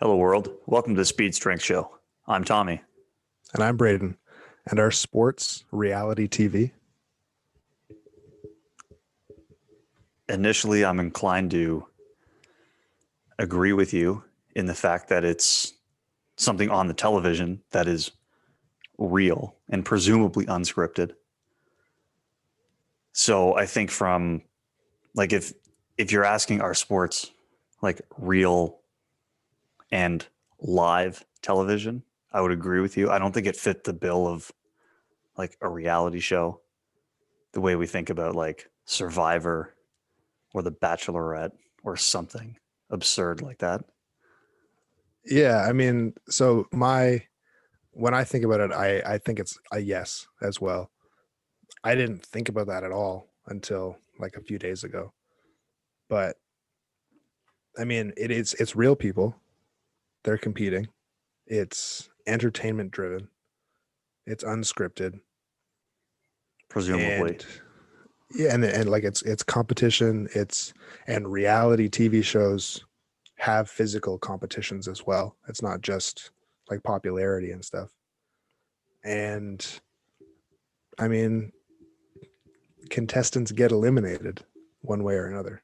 Hello, world. Welcome to the Speed Strength Show. I'm Tommy. And I'm Braden. And our sports reality TV. Initially, I'm inclined to agree with you in the fact that it's something on the television that is real and presumably unscripted. So I think from like if you're asking are sports like real and live television, I would agree with you. I don't think it fit the bill of like a reality show the way we think about like Survivor or The Bachelorette or something absurd like that. Yeah, I mean, when I think about it, I think it's a yes as well. I didn't think about that at all until like a few days ago. But I mean, it's real people. They're competing. It's entertainment driven. It's unscripted. Presumably. And yeah, and like it's competition, and reality TV shows have physical competitions as well. It's not just like popularity and stuff. And I mean, contestants get eliminated one way or another.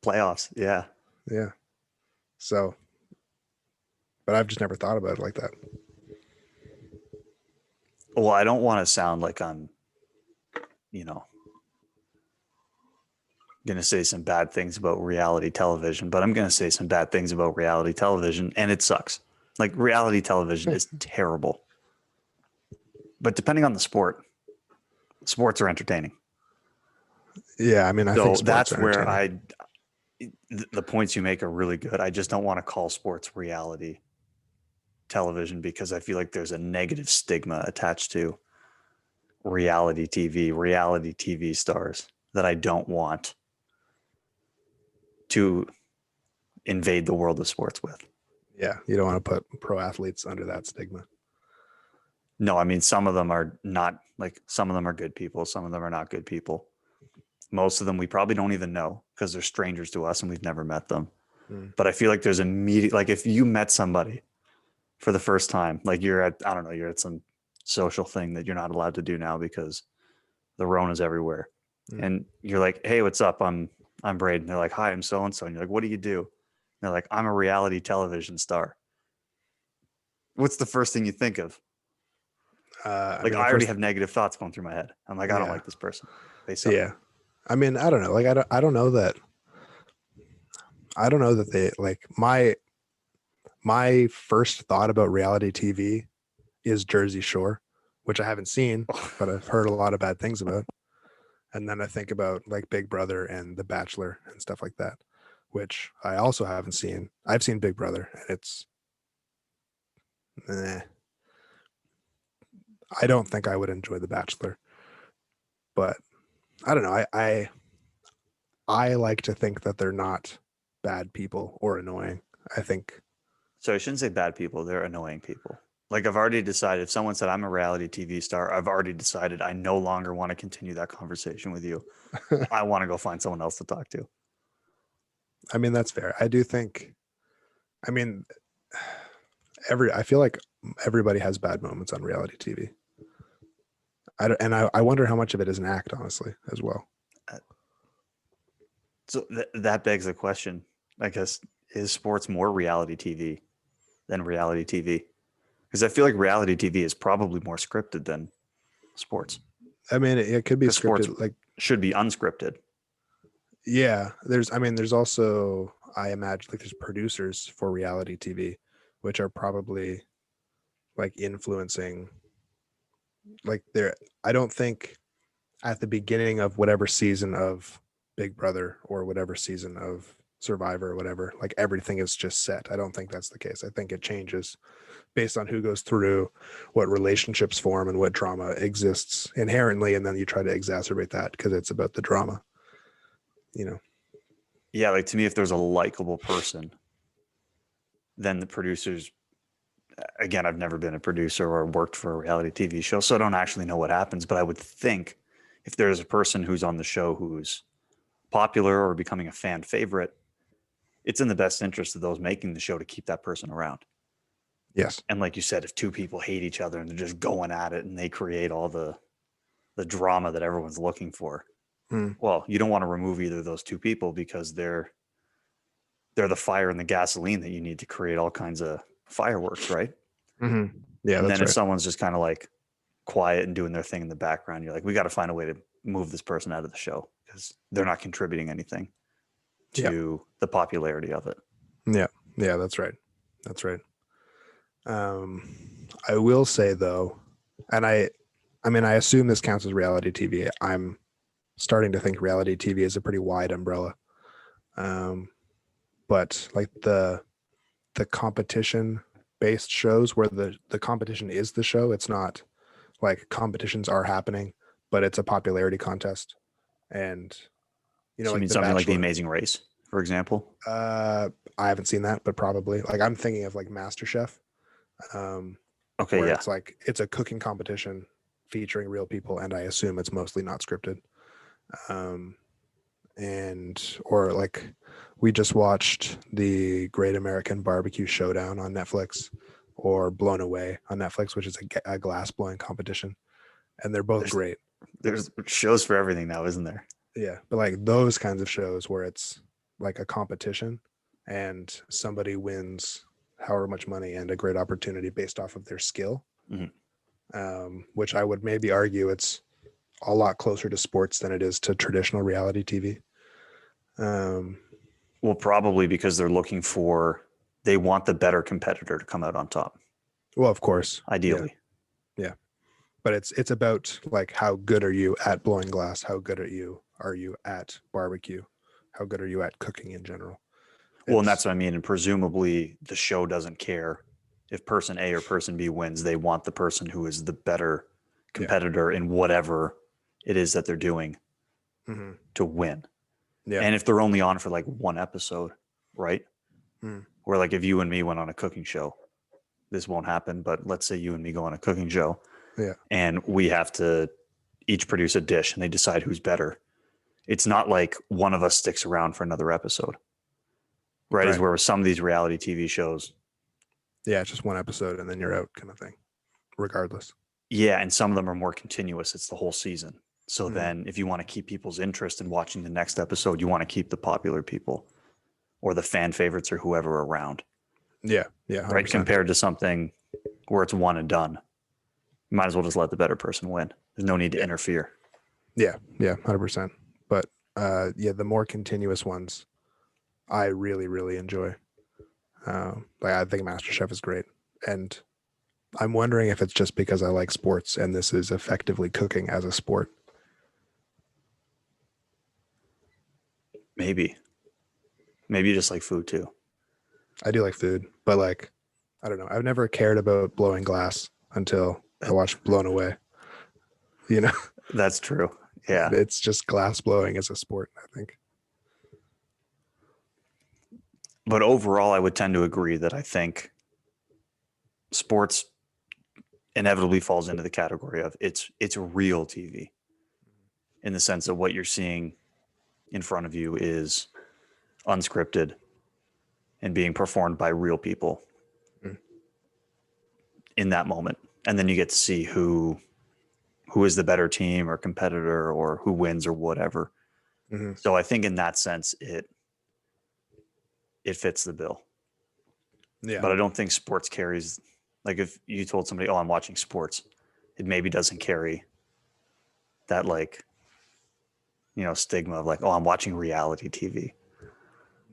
Playoffs, yeah. Yeah. So, but I've just never thought about it like that. Well, I don't want to sound like I'm, you know, going to say some bad things about reality television, but I'm going to say some bad things about reality television, and it sucks. Like, reality television is terrible. But depending on the sport, sports are entertaining. Yeah, I mean, I think So sports that's are where entertaining. the points you make are really good. I just don't want to call sports reality television because I feel like there's a negative stigma attached to reality TV stars that I don't want to invade the world of sports with. Yeah, you don't want to put pro athletes under that stigma. No, I mean, some of them are not like some of them are good people. Some of them are not good people. Most of them we probably don't even know because they're strangers to us and we've never met them. Mm. But I feel like there's immediate, like if you met somebody for the first time, like you're at, I don't know, you're at some social thing that you're not allowed to do now because the Rona's everywhere. Mm. And you're like, hey, what's up? I'm Braden. They're like, hi, I'm so and so. And you're like, what do you do? And they're like, I'm a reality television star. What's the first thing you think of? I Like, mean, the I already first, have negative thoughts going through my head. I'm like, I don't yeah, like this person. They suck. yeah. I mean, I don't know. Like, I don't know that they like my first thought about reality TV is Jersey Shore, which I haven't seen, but I've heard a lot of bad things about. And then I think about like Big Brother and The Bachelor and stuff like that, which I also haven't seen. I've seen Big Brother, and it's eh. I don't think I would enjoy The Bachelor, but I don't know. I like to think that they're not bad people or annoying. I think So I shouldn't say bad people. They're annoying people. Like, I've already decided, if someone said I'm a reality TV star, I've already decided I no longer want to continue that conversation with you. I want to go find someone else to talk to. I mean that's fair. I do think I mean I feel like everybody has bad moments on reality TV. I wonder how much of it is an act, honestly, as well. Uh, So that begs the question, I guess, is sports more reality TV than reality TV? Because I feel like reality TV is probably more scripted than sports. I mean, it could be Because sports scripted. Like, should be unscripted. yeah, there's also, I imagine, like there's producers for reality TV, which are probably like influencing, like they're, I don't think at the beginning of whatever season of Big Brother or whatever season of Survivor or whatever, like everything is just set. I don't think that's the case. I think it changes based on who goes through, what relationships form, and what drama exists inherently, and then you try to exacerbate that because it's about the drama. You know, Yeah, like to me, if there's a likable person, then the producers, again, I've never been a producer or worked for a reality TV show, so I don't actually know what happens. But I would think if there's a person who's on the show who's popular or becoming a fan favorite, it's in the best interest of those making the show to keep that person around. Yes. And like you said, if two people hate each other and they're just going at it and they create all the drama that everyone's looking for, well, you don't want to remove either of those two people because they're the fire and the gasoline that you need to create all kinds of fireworks, right? Mm-hmm. Yeah, and that's then if right. someone's just kind of like quiet and doing their thing in the background, you're like, we got to find a way to move this person out of the show because they're not contributing anything to the popularity of it. Yeah, yeah, that's right. That's right. I will say though, and I mean, I assume this counts as reality TV. I'm starting to think reality TV is a pretty wide umbrella. But like the competition based shows where the competition is the show, it's not like competitions are happening, but it's a popularity contest. And So you like mean The something like The Bachelor. Amazing Race, for example? I haven't seen that, but probably like I'm thinking of like MasterChef, Okay, where yeah. it's like it's a cooking competition featuring real people, and I assume it's mostly not scripted. And or like we just watched the Great American Barbecue Showdown on Netflix, or Blown Away on Netflix, which is a glass blowing competition, and they're both great. There's shows for everything now, isn't there? Yeah, but like those kinds of shows where it's like a competition and somebody wins however much money and a great opportunity based off of their skill, which I would maybe argue it's a lot closer to sports than it is to traditional reality TV. Well, probably because they want the better competitor to come out on top. Well, of course, Ideally. yeah. But it's about like how good are you at blowing glass? How good are you at barbecue? How good are you at cooking in general? Well, and that's what I mean. And presumably the show doesn't care if person A or person B wins. They want the person who is the better competitor in whatever it is that they're doing to win. Yeah. And if they're only on for like one episode, right? Or like if you and me went on a cooking show, this won't happen. But let's say you and me go on a cooking show, and we have to each produce a dish, and they decide who's better. It's not like one of us sticks around for another episode, right? Is where with some of these reality TV shows, it's just one episode and then you're out, kind of thing, regardless. Yeah, and some of them are more continuous. It's the whole season. So then if you want to keep people's interest in watching the next episode, you want to keep the popular people or the fan favorites or whoever around. Yeah, 100%. Right? Compared to something where it's one and done. You might as well just let the better person win. There's no need to interfere. Yeah, 100%. But the more continuous ones, I really, really enjoy. Like I think MasterChef is great, and I'm wondering if it's just because I like sports and this is effectively cooking as a sport. Maybe you just like food too. I do like food, but like, I don't know. I've never cared about blowing glass until I watched Blown Away. That's true. Yeah. It's just glass blowing as a sport, I think. But overall, I would tend to agree that I think sports inevitably falls into the category of it's real TV, in the sense that what you're seeing in front of you is unscripted and being performed by real people in that moment. And then you get to see who is the better team or competitor or who wins or whatever. So I think in that sense, it fits the bill. Yeah. But I don't think sports carries, like if you told somebody, oh, I'm watching sports, it maybe doesn't carry that like, stigma of like, oh, I'm watching reality TV.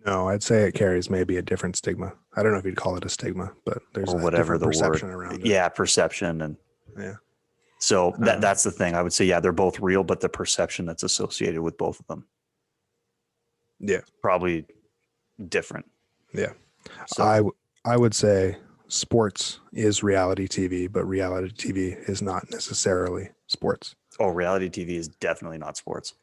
No, I'd say it carries maybe a different stigma. I don't know if you'd call it a stigma, but there's or a whatever different the perception word. around it. Yeah, perception. And Yeah. so that's the thing. I would say, yeah, they're both real, but the perception that's associated with both of them. Yeah. Probably different. Yeah. So I would say sports is reality TV, but reality TV is not necessarily sports. Oh, reality TV is definitely not sports.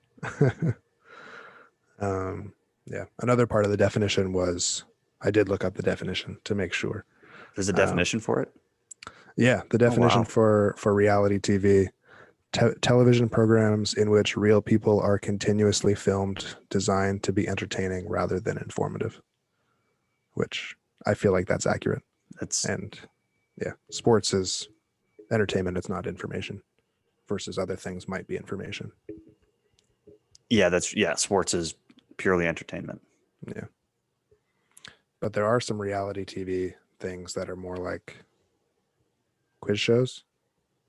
Yeah. Another part of the definition was I did look up the definition to make sure. There's a definition for it? Yeah. The definition wow. for reality TV, television programs in which real people are continuously filmed, designed to be entertaining rather than informative. which I feel like that's accurate. That's And yeah, sports is entertainment. It's not information versus other things might be information. sports is purely entertainment. Yeah. But there are some reality TV things that are more like quiz shows,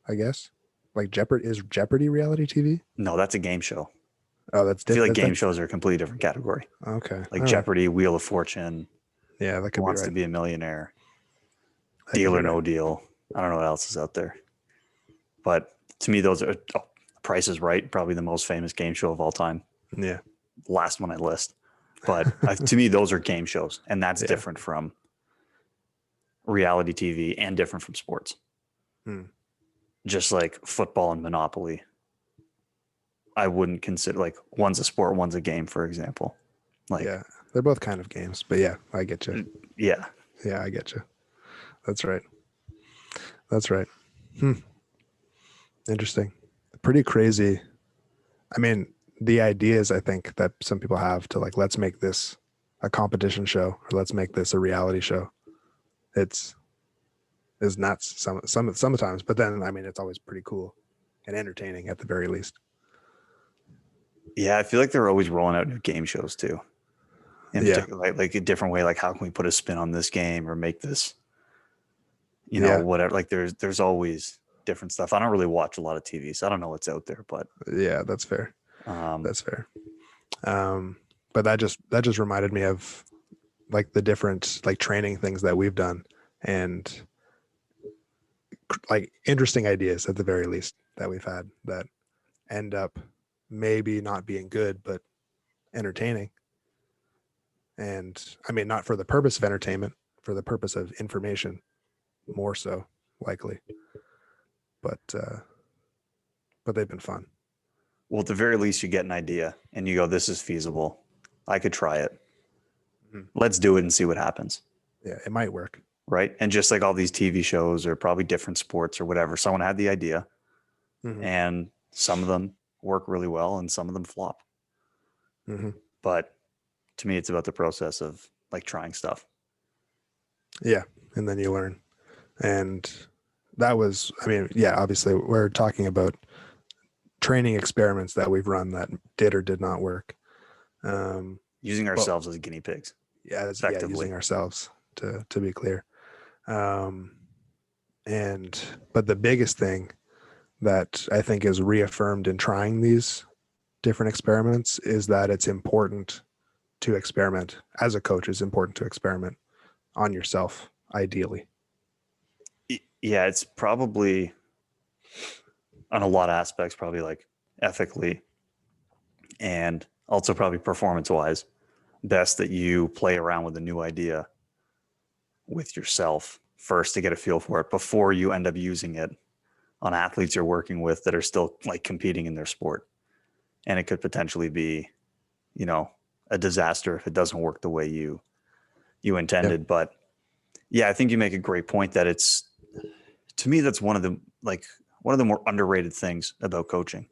I guess. Like Jeopardy. Is Jeopardy reality TV? No, that's a game show. Oh, that's I feel like different. game shows are a completely different category. Okay. Like All right. Jeopardy, Wheel of Fortune, Yeah, that Who could be Wants to right. Be a Millionaire, That could Deal be or right. No Deal. I don't know what else is out there. But to me, those are Price is Right, probably the most famous game show of all time. Yeah. Last one I list. But to me, those are game shows, and that's Yeah. different from reality TV and different from sports. Hmm. Just like football and Monopoly, I wouldn't consider like one's a sport, one's a game, for example. Like, Yeah. They're both kind of games, but yeah, I get you. yeah, Yeah, I get you. That's right. That's right. Hmm. Interesting. Pretty crazy. I mean, the ideas I think that some people have to like, let's make this a competition show or let's make this a reality show. It's is nuts sometimes, but then I mean, it's always pretty cool and entertaining at the very least. yeah. I feel like they're always rolling out new game shows too. In Yeah. particular, like a different way. Like, how can we put a spin on this game or make this, Yeah. whatever. Like, there's always different stuff. I don't really watch a lot of TV, so I don't know what's out there. But Yeah. That's fair. um, That's fair. But that just reminded me of like the different like training things that we've done and like interesting ideas at the very least that we've had that end up maybe not being good but entertaining. And I mean, not for the purpose of entertainment, for the purpose of information, more so likely. But but they've been fun. well, at the very least, you get an idea and you go, "This is feasible. I could try it. Mhm. Let's do it and see what happens." Yeah, it might work. Right. And just like all these TV shows or probably different sports or whatever, someone had the idea Hmm. and some of them work really well and some of them flop. Hmm. But to me, it's about the process of like trying stuff. Yeah, and then you learn. And that was, I mean, yeah, obviously we're talking about training experiments that we've run that did or did not work. Um, Using but ourselves as guinea pigs yeah, effectively. using ourselves to be clear. Um, but the biggest thing that I think is reaffirmed in trying these different experiments is that it's important to experiment as a coach. It's important to experiment on yourself, ideally. Yeah, it's probably on a lot of aspects, probably like ethically and also probably performance wise, best that you play around with a new idea with yourself first to get a feel for it before you end up using it on athletes you're working with that are still like competing in their sport. And it could potentially be, you know, a disaster if it doesn't work the way you Yeah. intended. But yeah, I think you make a great point that it's, to me, that's one of the more underrated things about coaching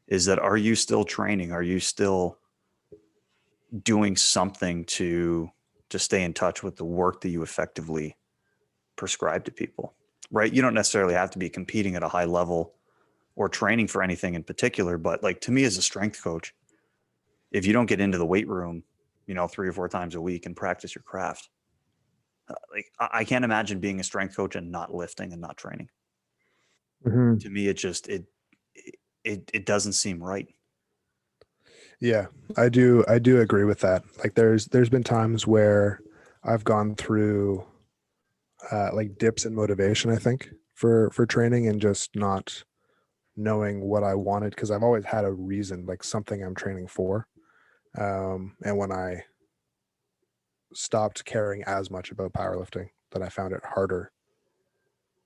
is that, are you still training? Are you still doing something to stay in touch with the work that you effectively prescribe to people? Right? You don't necessarily have to be competing at a high level or training for anything in particular, but like, to me as a strength coach, if you don't get into the weight room, 3 or 4 times a week and practice your craft, like I can't imagine being a strength coach and not lifting and not training. Mhm. To me, it doesn't seem right. Yeah, I do agree with that. Like there's been times where I've gone through like dips in motivation, I think, for training and just not knowing what I wanted because I've always had a reason, like something I'm training for. And when I stopped caring as much about powerlifting, then I found it harder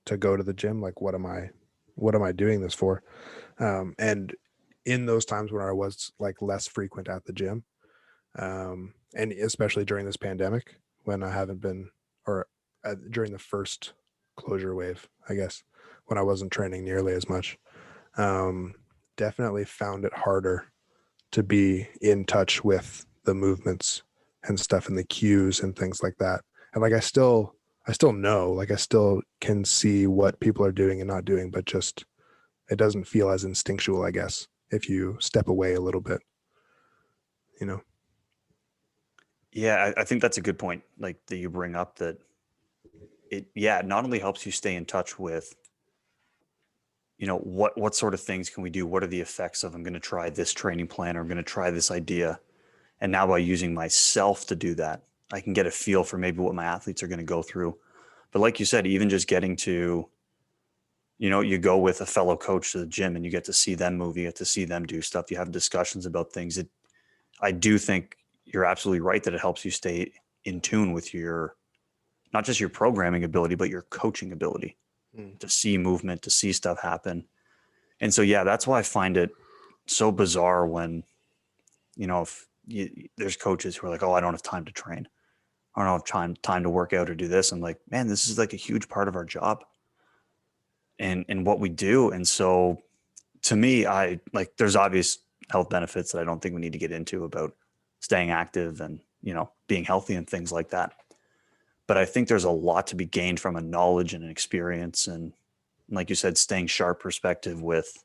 to go to the gym. Like what am I doing this for? And in those times when I was like less frequent at the gym, and especially during this pandemic when I haven't been, or during the first closure wave, I guess, when I wasn't training nearly as much, um, definitely found it harder to be in touch with the movements and stuff and the cues and things like that. And like I still know, like I still can see what people are doing and not doing, but just it doesn't feel as instinctual, I guess, if you step away a little bit, you know. Yeah, I think that's a good point. Like that you bring up that it not only helps you stay in touch with, what sort of things can we do? What are the effects of I'm going to try this training plan or I'm going to try this idea. And now by using myself to do that, I can get a feel for maybe what my athletes are going to go through. But like you said, even just getting to, you go with a fellow coach to the gym and you get to see them move, you get to see them do stuff. You have discussions about things. I do think you're absolutely right that it helps you stay in tune with not just your programming ability, but your coaching ability to see movement, to see stuff happen. And so, yeah, that's why I find it so bizarre when, if there's coaches who are like, oh, I don't have time to train. I don't have time to work out or do this. I'm like, man, this is like a huge part of our job and what we do. And so to me, I like there's obvious health benefits that I don't think we need to get into about staying active and, being healthy and things like that. But I think there's a lot to be gained from a knowledge and an experience and like you said, staying sharp perspective with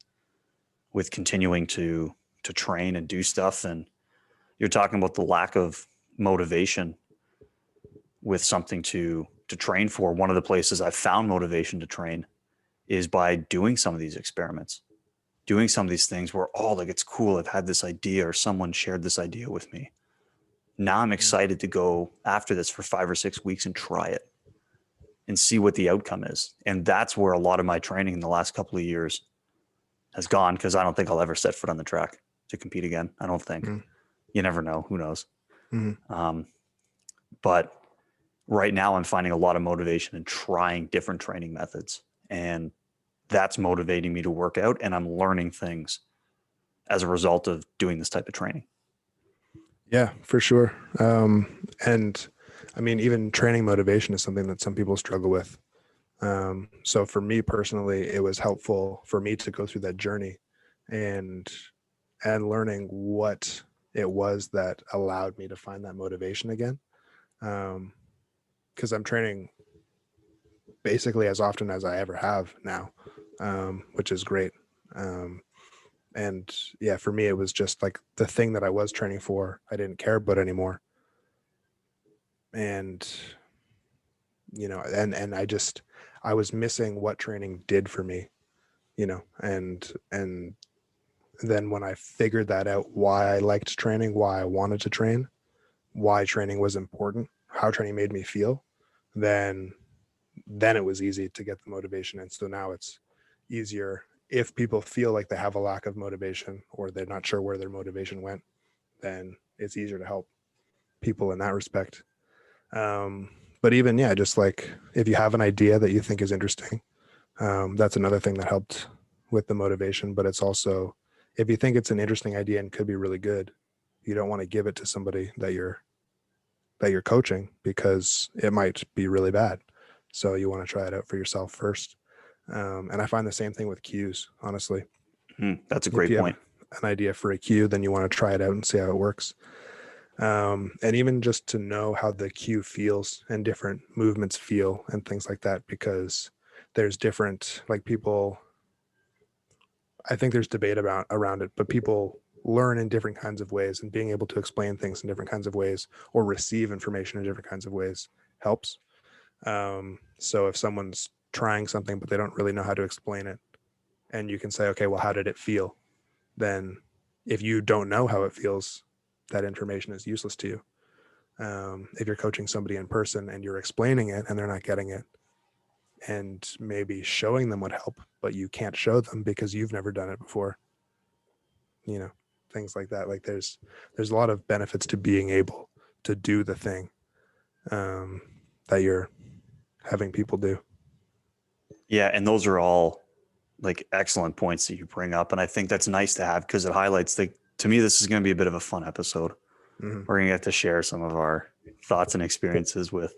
continuing to train and do stuff. And you're talking about the lack of motivation with something to train for. One of the places I've found motivation to train is by doing some of these experiments, doing some of these things where, oh, like it's cool. I've had this idea or someone shared this idea with me. Now I'm excited to go after this for 5 or 6 weeks and try it and see what the outcome is. And that's where a lot of my training in the last couple of years has gone because I don't think I'll ever set foot on the track to compete again. I don't think. Mm-hmm. You never know. Who knows? Mm-hmm. But right now I'm finding a lot of motivation in trying different training methods. And that's motivating me to work out. And I'm learning things as a result of doing this type of training. Yeah, for sure. And I mean, even training motivation is something that some people struggle with. So for me personally, it was helpful for me to go through that journey and learning what it was that allowed me to find that motivation again. Because I'm training basically as often as I ever have now, which is great. And yeah, for me, it was just like the thing that I was training for, I didn't care about anymore. And, and I was missing what training did for me, and then when I figured that out, why I liked training, why I wanted to train, why training was important, how training made me feel, then it was easy to get the motivation. And so now it's easier if people feel like they have a lack of motivation or they're not sure where their motivation went, then it's easier to help people in that respect. But even, yeah, just like if you have an idea that you think is interesting, that's another thing that helped with the motivation. But it's also, if you think it's an interesting idea and could be really good, you don't want to give it to somebody that you're coaching because it might be really bad. So you want to try it out for yourself first. And I find the same thing with cues, honestly. That's a If great you point. have an idea for a cue, then you want to try it out and see how it works. And even just to know how the cue feels and different movements feel and things like that, because there's different, like people, I think there's debate around it, but people learn in different kinds of ways, and being able to explain things in different kinds of ways or receive information in different kinds of ways helps. So if someone's trying something, but they don't really know how to explain it, and you can say, okay, well, how did it feel? Then if you don't know how it feels, that information is useless to you. If you're coaching somebody in person and you're explaining it and they're not getting it, and maybe showing them would help, but you can't show them because you've never done it before, things like that. Like there's a lot of benefits to being able to do the thing that you're having people do. Yeah. And those are all like excellent points that you bring up. And I think that's nice to have because it highlights to me, this is going to be a bit of a fun episode. Mm-hmm. We're going to get to share some of our thoughts and experiences with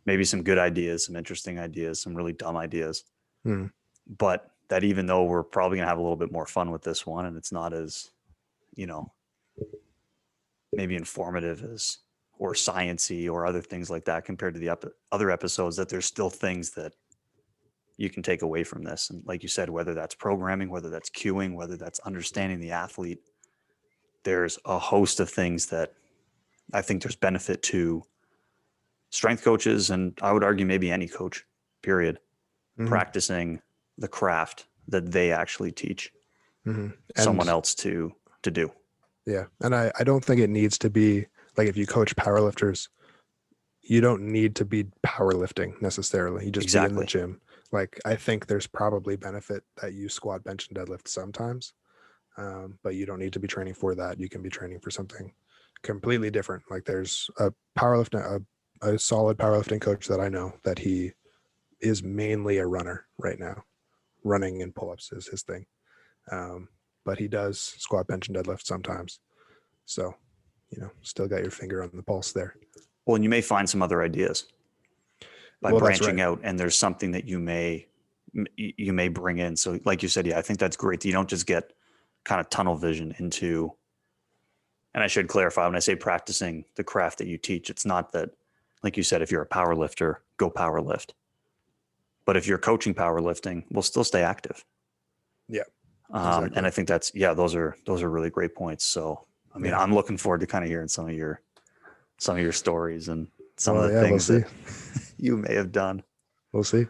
maybe some good ideas, some interesting ideas, some really dumb ideas. Mm-hmm. But that even though we're probably going to have a little bit more fun with this one and it's not as, maybe informative as or science-y or other things like that compared to the other episodes, that there's still things that you can take away from this. And like you said, whether that's programming, whether that's cueing, whether that's understanding the athlete, there's a host of things that I think there's benefit to strength coaches, and I would argue maybe any coach, period, Mhm. practicing the craft that they actually teach Mhm. someone And else to do. yeah, and I don't think it needs to be like, if you coach powerlifters, you don't need to be powerlifting necessarily. You just be in the Exactly. gym. Like, I think there's probably benefit that you squat, bench, and deadlift sometimes, but you don't need to be training for that. You can be training for something completely different. Like, there's a a solid powerlifting coach that I know that he is mainly a runner right now. Running and pull-ups is his thing. But he does squat, bench, and deadlift sometimes. So, still got your finger on the pulse there. Well, and you may find some other ideas by Well, that's branching right. out, and there's something that you may bring in. So like you said, yeah, I think that's great. You don't just get kind of tunnel vision into, and I should clarify, when I say practicing the craft that you teach, it's not that, like you said, if you're a power lifter, go power lift. But if you're coaching powerlifting, we'll still stay active. Yeah, And exactly. I think those are really great points. So, I mean, Yeah. I'm looking forward to kind of hearing some of your stories and some of Well, the yeah, we'll things see. that you may have done. We'll see.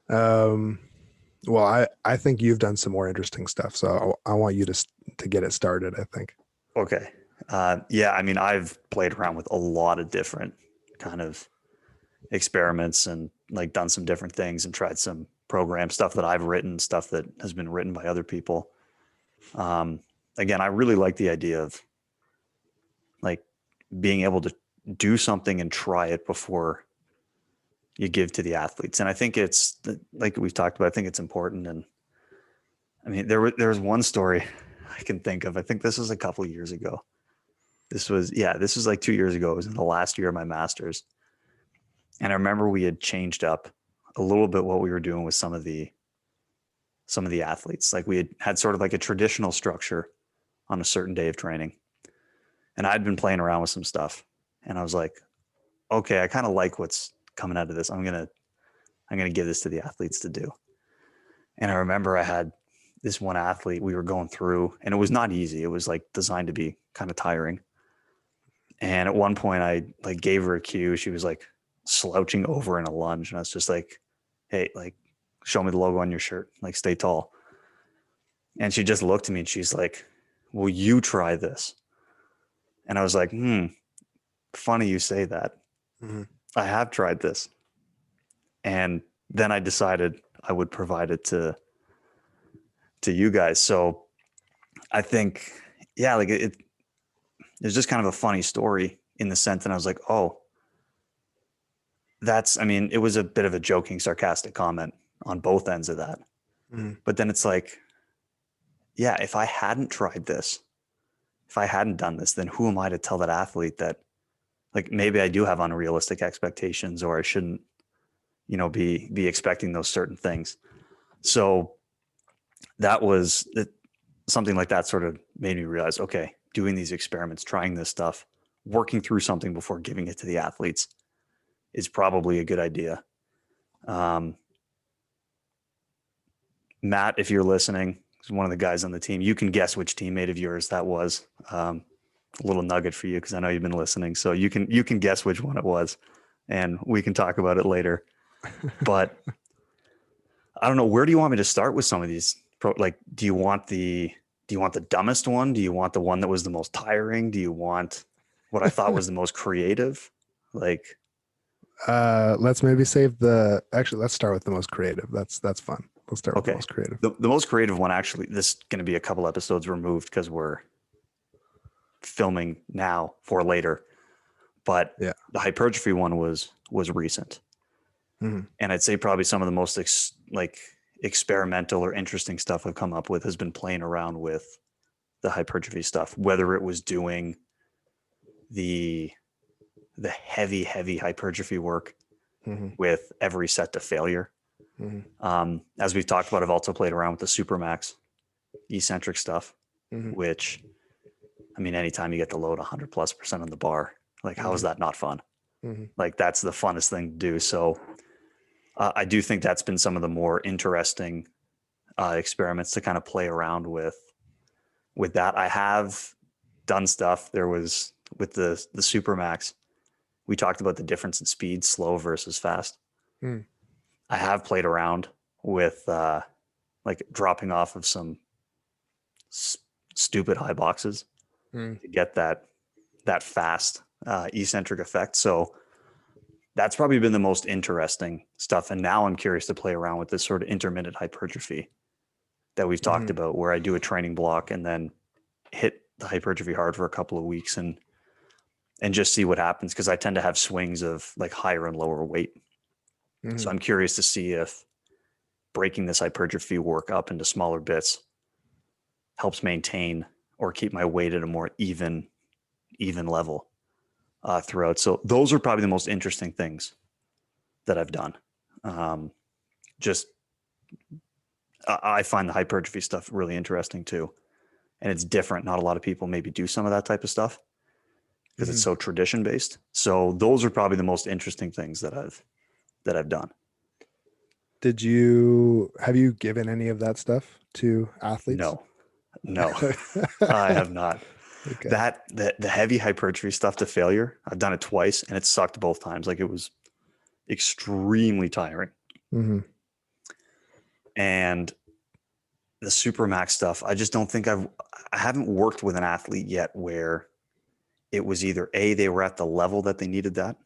Um, well, I think you've done some more interesting stuff, so I want you to get it started, I think. Okay. Yeah, I mean, I've played around with a lot of different kind of experiments and like done some different things and tried some program stuff that I've written, stuff that has been written by other people. Um, Again, I really like the idea of like being able to do something and try it before you give to the athletes. And I think it's like we've talked about, I think it's important. And I mean, there was one story I can think of. I think this was a couple of years ago. This was like 2 years ago. It was in the last year of my master's. And I remember we had changed up a little bit what we were doing with some of the athletes. Like we had sort of like a traditional structure on a certain day of training. And I'd been playing around with some stuff. And I was like, okay, I kind of like what's coming out of this. I'm gonna give this to the athletes to do. And I remember I had this one athlete we were going through, and it was not easy. It was like designed to be kind of tiring. And at one point I like gave her a cue. She was like slouching over in a lunge. And I was just like, hey, like, show me the logo on your shirt, like stay tall. And she just looked at me and she's like, will you try this? And I was like, funny you say that. Hmm. I have tried this. And then I decided I would provide it to you guys. So I think, yeah, like it's just kind of a funny story in the sense that I was like, oh, I mean, it was a bit of a joking, sarcastic comment on both ends of that. Hmm. But then it's like, yeah, if I hadn't tried this, if I hadn't done this, then who am I to tell that athlete that, like, maybe I do have unrealistic expectations, or I shouldn't, be expecting those certain things. So that was something like that sort of made me realize, okay, doing these experiments, trying this stuff, working through something before giving it to the athletes is probably a good idea. Um, Matt, if you're listening, is one of the guys on the team. You can guess which teammate of yours that was. A little nugget for you because I know you've been listening, so you can guess which one it was, and we can talk about it later. But I don't know. Where do you want me to start with some of these? Like, do you want the dumbest one? Do you want the one that was the most tiring? Do you want what I thought was the most creative? Like, Let's maybe save the. Actually, let's start with the most creative. That's fun. Let's start with the okay, most creative. the most creative one, actually, this is going to be a couple episodes removed because we're filming now for later. But Yeah. the hypertrophy one was recent, Hmm. and I'd say probably some of the most experimental or interesting stuff I've come up with has been playing around with the hypertrophy stuff, whether it was doing the heavy hypertrophy work Hmm. with every set to failure. Hmm. As we've talked about, I've also played around with the supermax eccentric stuff, Hmm. which, I mean, anytime you get to load 100+% on the bar, Like, how is Mhm. that not fun? Mhm. Like, that's the funnest thing to do. So I do think that's been some of the more interesting experiments to kind of play around with that. I have done stuff. There was with the Supermax. We talked about the difference in speed, slow versus fast. Mm. I have played around with like dropping off of some s- stupid high boxes Mm. to get that fast eccentric effect. So that's probably been the most interesting stuff. And now I'm curious to play around with this sort of intermittent hypertrophy that we've talked Mhm. about, where I do a training block and then hit the hypertrophy hard for a couple of weeks and just see what happens, because I tend to have swings of like higher and lower weight. So Mhm. I'm curious to see if breaking this hypertrophy work up into smaller bits helps maintain or keep my weight at a more even level throughout. So those are probably the most interesting things that I've done. Um, just I find the hypertrophy stuff really interesting too, and it's different. Not a lot of people maybe do some of that type of stuff because it's Mhm. so tradition based. So those are probably the most interesting things that I've done. Have you given any of that stuff to athletes? No, no, I have not. Okay. That the heavy hypertrophy stuff to failure, I've done it twice and it sucked both times. Like, it was extremely tiring. Mhm. And the supermax stuff, I just don't think I haven't worked with an athlete yet where it was either A, they were at the level that they needed that.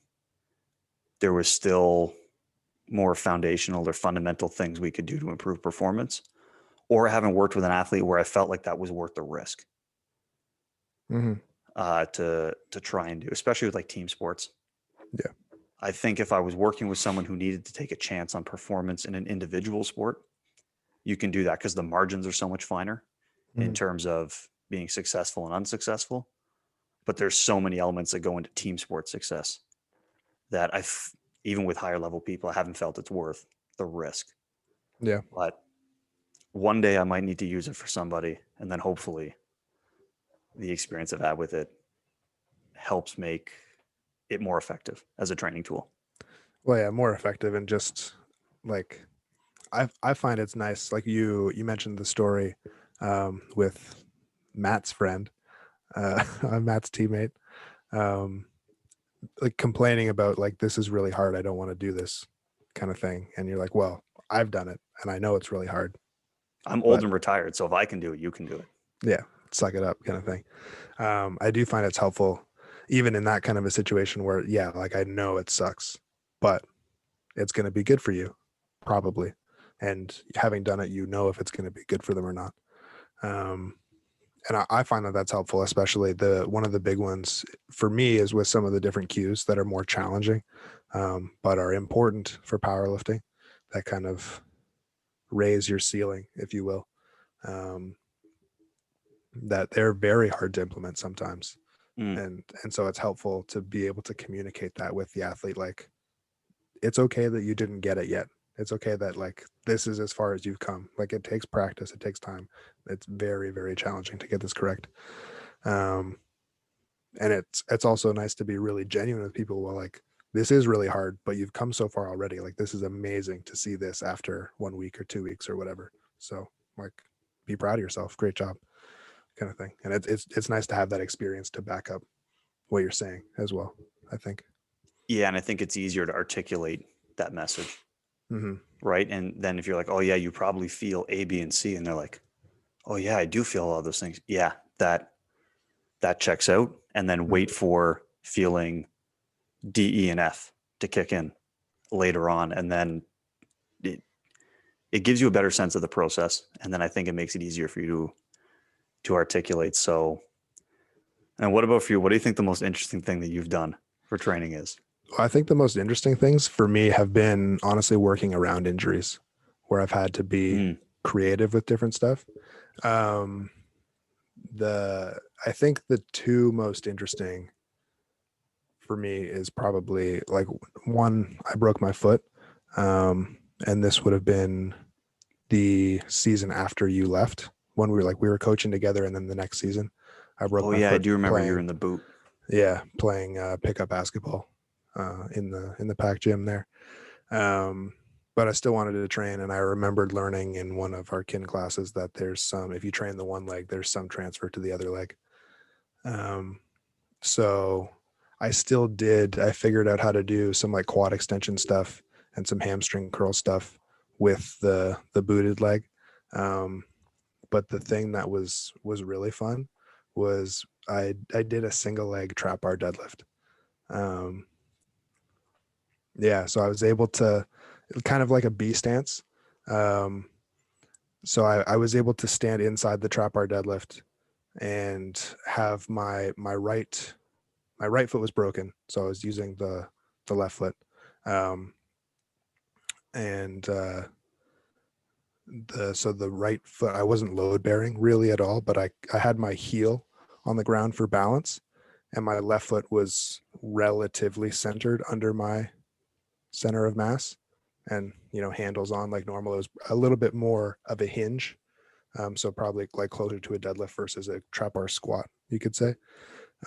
There was still more foundational or fundamental things we could do to improve performance, or I haven't worked with an athlete where I felt like that was worth the risk Mhm. to try and do, especially with like team sports. Yeah. I think if I was working with someone who needed to take a chance on performance in an individual sport, you can do that because the margins are so much finer in Mhm. terms of being successful and unsuccessful. But there's so many elements that go into team sport success that even with higher level people, I haven't felt it's worth the risk. Yeah. But one day I might need to use it for somebody, and then hopefully the experience I've had with it helps make it more effective as a training tool. Well, yeah, more effective and just like I find it's nice. Like you mentioned the story with Matt's friend, Matt's teammate, um, like complaining about like this is really hard. I don't want to do this kind of thing. And you're like, well, I've done it and I know it's really hard, I'm old but and retired, so if I can do it, you can do it. yeah, suck it up kind of thing. I do find it's helpful, even in that kind of a situation where, yeah, like I know it sucks, but it's going to be good for you, probably. And having done it, you know if it's going to be good for them or not. Um, and I find that that's helpful, especially the one of the big ones for me is with some of the different cues that are more challenging, but are important for powerlifting. That kind of raise your ceiling, if you will. Um, that they're very hard to implement sometimes, Mm. and so it's helpful to be able to communicate that with the athlete. Like it's okay that you didn't get it yet. It's okay that like this is as far as you've come. Like it takes practice, it takes time. It's very, very challenging to get this correct. Um, and it's also nice to be really genuine with people. Well, like this is really hard, but you've come so far already. Like this is amazing to see this after 1 week or 2 weeks or whatever. So like, be proud of yourself. Great job, kind of thing. And it's nice to have that experience to back up what you're saying as well. I think. Yeah, and I think it's easier to articulate that message, Hmm. right? And then if you're like, oh yeah, you probably feel A, B, and C, and they're like, oh yeah, I do feel all those things. Yeah, that checks out. And then Hmm. wait for feeling D, E, and F to kick in later on, and then it it gives you a better sense of the process, and then I think it makes it easier for you to articulate. So, and what about for you? What do you think the most interesting thing that you've done for training is? I think the most interesting things for me have been honestly working around injuries, where I've had to be Mm. creative with different stuff. Um, the I think the two most interesting for me is probably like one, I broke my foot, and this would have been the season after you left when we were coaching together, and then the next season I broke Oh my yeah, I foot do remember you're in playing. the boot. Yeah, playing pickup basketball in the pack gym there. But I still wanted to train, and I remembered learning in one of our kin classes that there's some, if you train the one leg, there's some transfer to the other leg. So I figured out how to do some like quad extension stuff and some hamstring curl stuff with the booted leg. But the thing that was really fun was I did a single leg trap bar deadlift. Um, yeah, so I was able to, kind of like a B stance. Um, so I was able to stand inside the trap bar deadlift and have my right foot was broken, so I was using the left foot, um, and the right foot, I wasn't load bearing really at all, but I had my heel on the ground for balance, and my left foot was relatively centered under my center of mass, and handles on like normal. It was a little bit more of a hinge, so probably like closer to a deadlift versus a trap bar squat, you could say.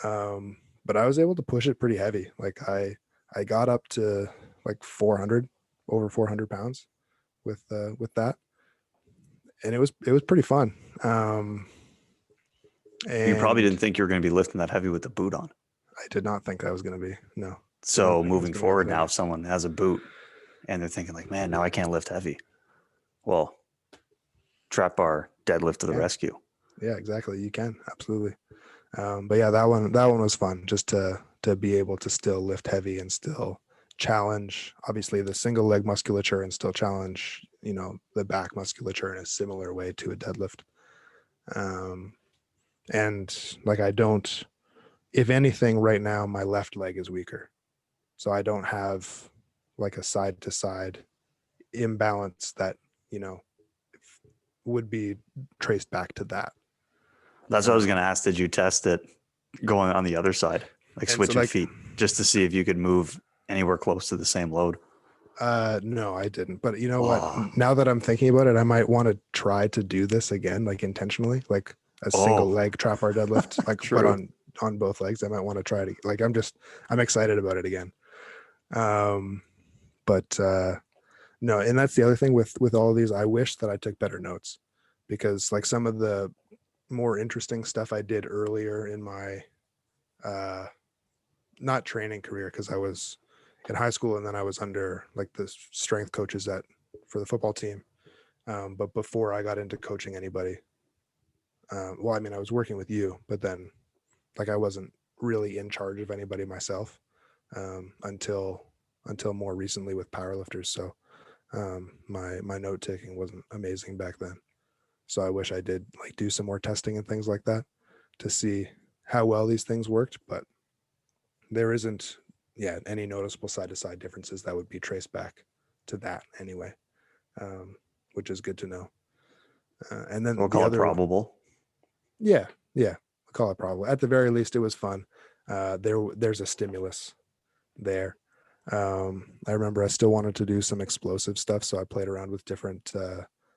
But I was able to push it pretty heavy. Like I got up to like 400, over 400 pounds with that, and it was pretty fun. You probably And didn't think you were going to be lifting that heavy with the boot on. I did not think that was going to be, no, did not So think it was moving going to be forward that now, heavy. if someone has a boot and they're thinking like, man, now I can't lift heavy. Well, trap bar deadlift to the Yeah, rescue. yeah, exactly. You can absolutely. But yeah, that one was fun, just to be able to still lift heavy and still challenge obviously the single leg musculature, and still challenge the back musculature in a similar way to a deadlift. Um, and like I don't, if anything, right now my left leg is weaker, so I don't have like a side to side imbalance that you know would be traced back to that. That's what I was going to Um, ask. Did you test it going on the other side, like and so switching like feet, just to see if you could move anywhere close to the same load? No, I didn't. But you know what? Oh, Now that I'm thinking about it, I might want to try to do this again, like intentionally, like a single oh, leg trap bar deadlift, like but true. on both legs. I might want to try it. Like I'm excited about it again. Um, but no, and that's the other thing with all of these. I wish that I took better notes, because like some of the more interesting stuff I did earlier in my uh not training career, because I was in high school and then I was under like the strength coaches for the football team. But before I got into coaching anybody, well, I mean, I was working with you, but then like I wasn't really in charge of anybody myself until more recently with powerlifters. So my note taking wasn't amazing back then. So I wish I did like do some more testing and things like that to see how well these things worked. But there isn't, yeah, any noticeable side to side differences that would be traced back to that anyway, um, which is good to know. And We'll then the call it other one, probable. yeah, yeah, I'll call it probable. At the very least, it was fun. There's a stimulus there. I remember I still wanted to do some explosive stuff, so I played around with different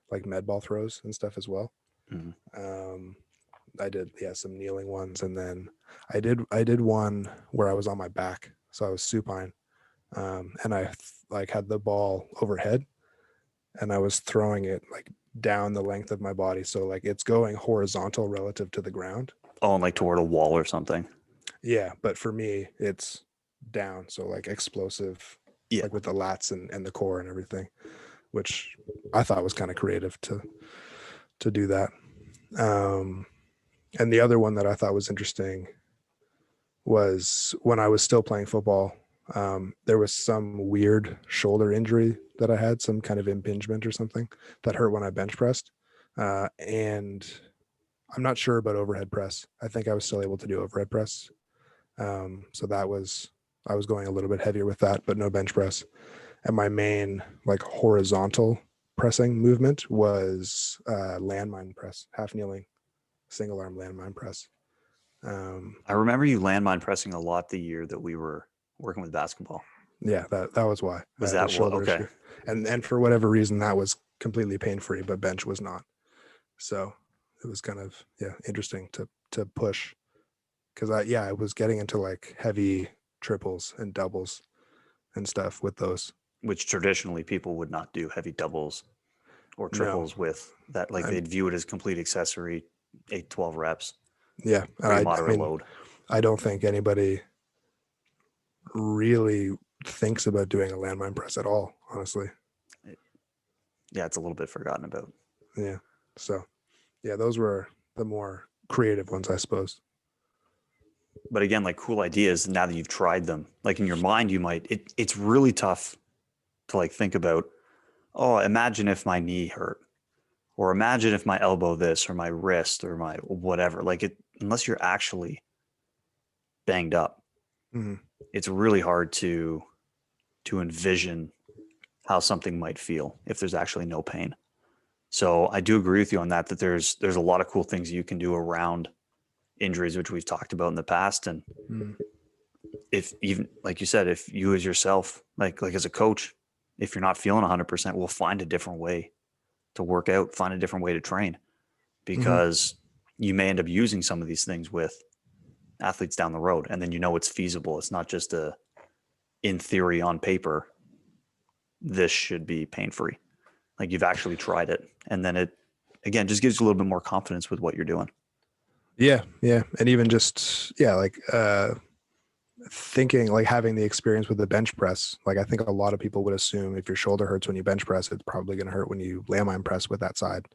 like med ball throws and stuff as well. Mhm. Um, I did, yeah, some kneeling ones, and then I did one where I was on my back, so I was supine, and I like had the ball overhead, and I was throwing it like down the length of my body, so like it's going horizontal relative to the ground. Oh, and like toward a wall or something. Yeah, but for me, it's down, so like explosive, Yeah. like with the lats and the core and everything, which I thought was kind of creative to do that. Um, and the other one that I thought was interesting was when I was still playing football. There was some weird shoulder injury that I had, some kind of impingement or something that hurt when I bench pressed. And I'm not sure about overhead press. I think I was still able to do overhead press. So I was going a little bit heavier with that, but no bench press. And my main like horizontal pressing movement was landmine press, half kneeling, single arm landmine press. Um, I remember you landmine pressing a lot the year that we were working with basketball. Yeah, that was why I Was had a that what? shoulder Okay. issue, and for whatever reason that was completely pain free, but bench was not. So it was kind of, yeah, interesting to push because I was getting into like heavy triples and doubles and stuff with those. which traditionally people would not do heavy doubles or No, triples with that. Like I'm they'd view it as complete accessory, 8, 12 reps, yeah, and pretty I moderate mean, load. I don't think anybody really thinks about doing a landmine press at all, honestly. Yeah, it's a little bit forgotten about. Yeah. So, yeah, those were the more creative ones, I suppose. But again, like cool ideas, now that you've tried them, like in your mind, you might, it's really tough to like think about, oh, imagine if my knee hurt, or imagine if my elbow this, or my wrist, or my whatever. Like it, unless you're actually banged up, Hmm. it's really hard to envision how something might feel if there's actually no pain. So I do agree with you on that, that there's a lot of cool things you can do around injuries, which we've talked about in the past. And Hmm. if even like you said, if you as yourself, like as a coach, if you're not feeling 100%, we'll find a different way to work out, find a different way to train, Hmm. because you may end up using some of these things with athletes down the road, and then you know it's feasible. It's not just a in theory on paper, this should be pain free. Like you've actually tried it, and then it again just gives you a little bit more confidence with what you're doing. Yeah, yeah, and even just like thinking, like having the experience with the bench press. Like I think a lot of people would assume if your shoulder hurts when you bench press, it's probably going to hurt when you landmine press with that side.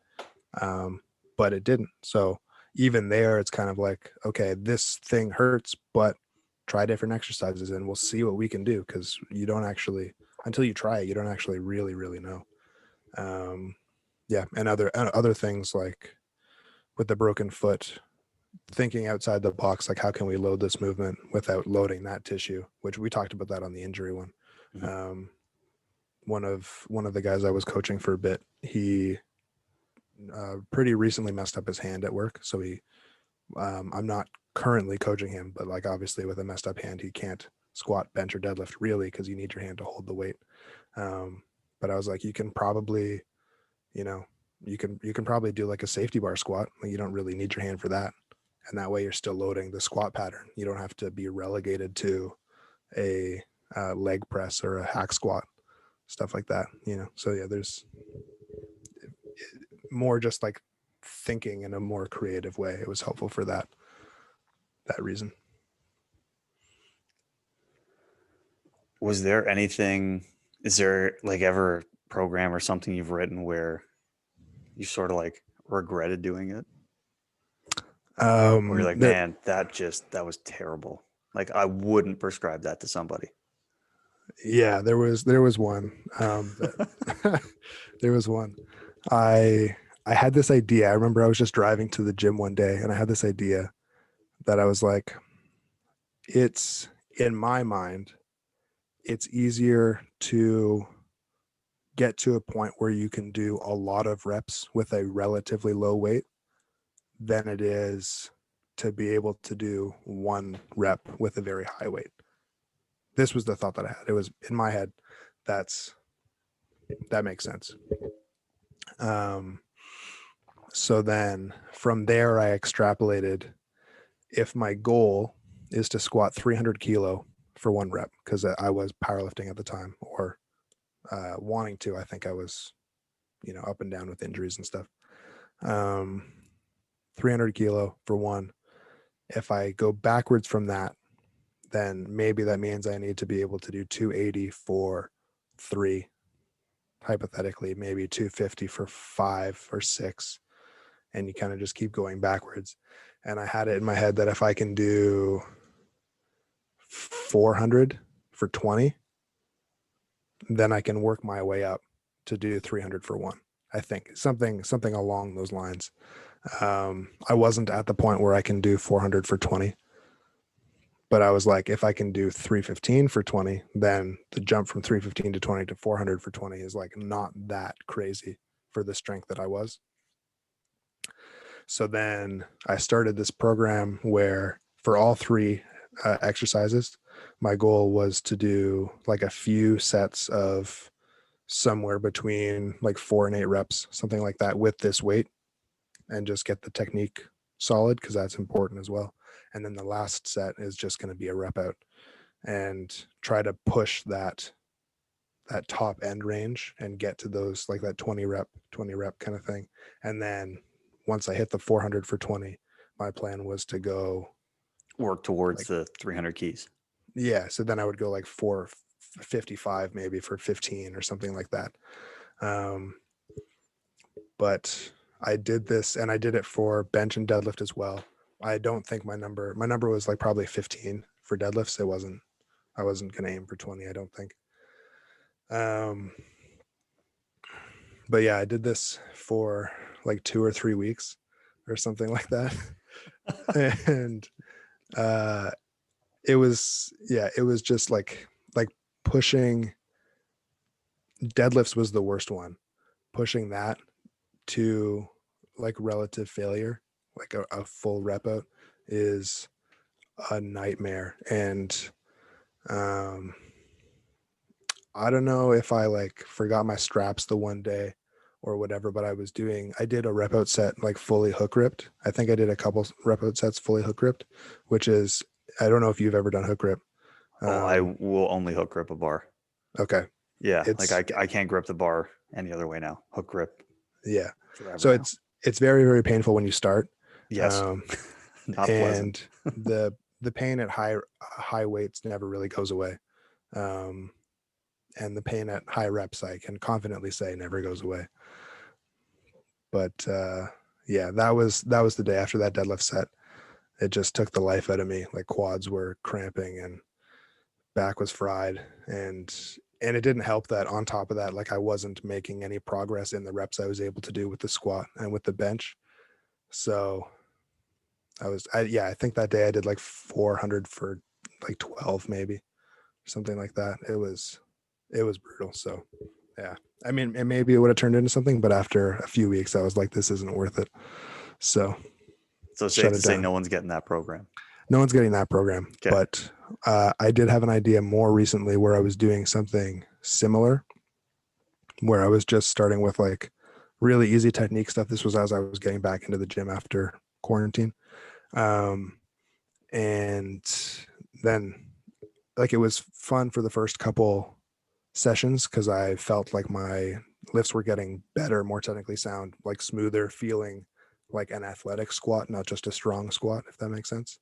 Um, but it didn't. So even there, it's kind of like, okay, this thing hurts, but try different exercises and we'll see what we can do, because you don't actually, until you try it, you don't actually really know. Um, yeah, and other things like with the broken foot, thinking outside the box, like how can we load this movement without loading that tissue, which we talked about that on the injury one. Mhm. Um, one of the guys I was coaching for a bit, he pretty recently messed up his hand at work. So I'm not currently coaching him, but like obviously with a messed up hand, he can't squat, bench, or deadlift really, because you need your hand to hold the weight. But I was like, you can probably, you know, you can probably do like a safety bar squat. Like you don't really need your hand for that, and that way you're still loading the squat pattern. You don't have to be relegated to a leg press or a hack squat, stuff like that. So yeah, there's more just like thinking in a more creative way. It was helpful for that reason. Was there anything, is there like ever a program or something you've written where you sort of like regretted doing it? Or you're like, There, man, that was terrible. Like I wouldn't prescribe that to somebody. yeah, there was one. There was one. I had this idea. I remember I was just driving to the gym one day, and I had this idea that I was like, it's in my mind, it's easier to get to a point where you can do a lot of reps with a relatively low weight than it is to be able to do one rep with a very high weight. This was the thought that I had. It was in my head. That makes sense. Um, so then from there, I extrapolated, if my goal is to squat 300 kilo for one rep, because I was powerlifting at the time, or wanting to. I think I was, up and down with injuries and stuff. Um, 300 kilo for one. If I go backwards from that, then maybe that means I need to be able to do 280 for three, hypothetically, maybe 250 for 5 or 6. And you kind of just keep going backwards. And I had it in my head that if I can do 400 for 20, then I can work my way up to do 300 for one. I think something along those lines. I wasn't at the point where I can do 400 for 20, but I was like, if I can do 315 for 20, then the jump from 315 to 20 to 400 for 20 is like not that crazy for the strength that I was. So then I started this program where for all three exercises, my goal was to do like a few sets of somewhere between like 4 and 8 reps, something like that, with this weight, and just get the technique solid, because that's important as well. and then the last set is just going to be a rep out, and try to push that top end range and get to those, like that 20 rep kind of thing. And then once I hit the 400 for 20, my plan was to go Work towards like, the 300 keys. yeah, so then I would go like 455 maybe for 15 or something like that. But I did this, and I did it for bench and deadlift as well. I don't think my number was like probably 15 for deadlifts. I wasn't going to aim for 20, I don't think. But yeah, I did this for like 2 or 3 weeks or something like that. And it was just like pushing. Deadlifts was the worst one. Pushing that to like relative failure, like a full rep out, is a nightmare. And I don't know if I like forgot my straps the one day or whatever, but I did a rep out set like fully hook ripped. I think I did a couple rep out sets fully hook ripped, which is, I don't know if you've ever done hook rip. I will only hook grip a bar. Okay. Yeah, like I can't grip the bar any other way now. Hook grip. Yeah. Forever So now. it's very, very painful when you start. Yes. Not pleasant. And the pain at high weights never really goes away. And the pain at high reps, I can confidently say, never goes away. But yeah, that was the day after that deadlift set. It just took the life out of me. Like quads were cramping and back was fried, and it didn't help that on top of that, like I wasn't making any progress in the reps I was able to do with the squat and with the bench. So I think that day I did like 400 for like 12 maybe, something like that. It was brutal. So yeah, I mean, and maybe it would have turned into something, but after a few weeks I was like, this isn't worth it. So safe to say no one's getting that program. No one's getting that program. Okay. But I did have an idea more recently where I was doing something similar, where I was just starting with like really easy technique stuff. This was as I was getting back into the gym after quarantine. And then like it was fun for the first couple sessions because I felt like my lifts were getting better, more technically sound, like smoother, feeling like an athletic squat, not just a strong squat, if that makes sense.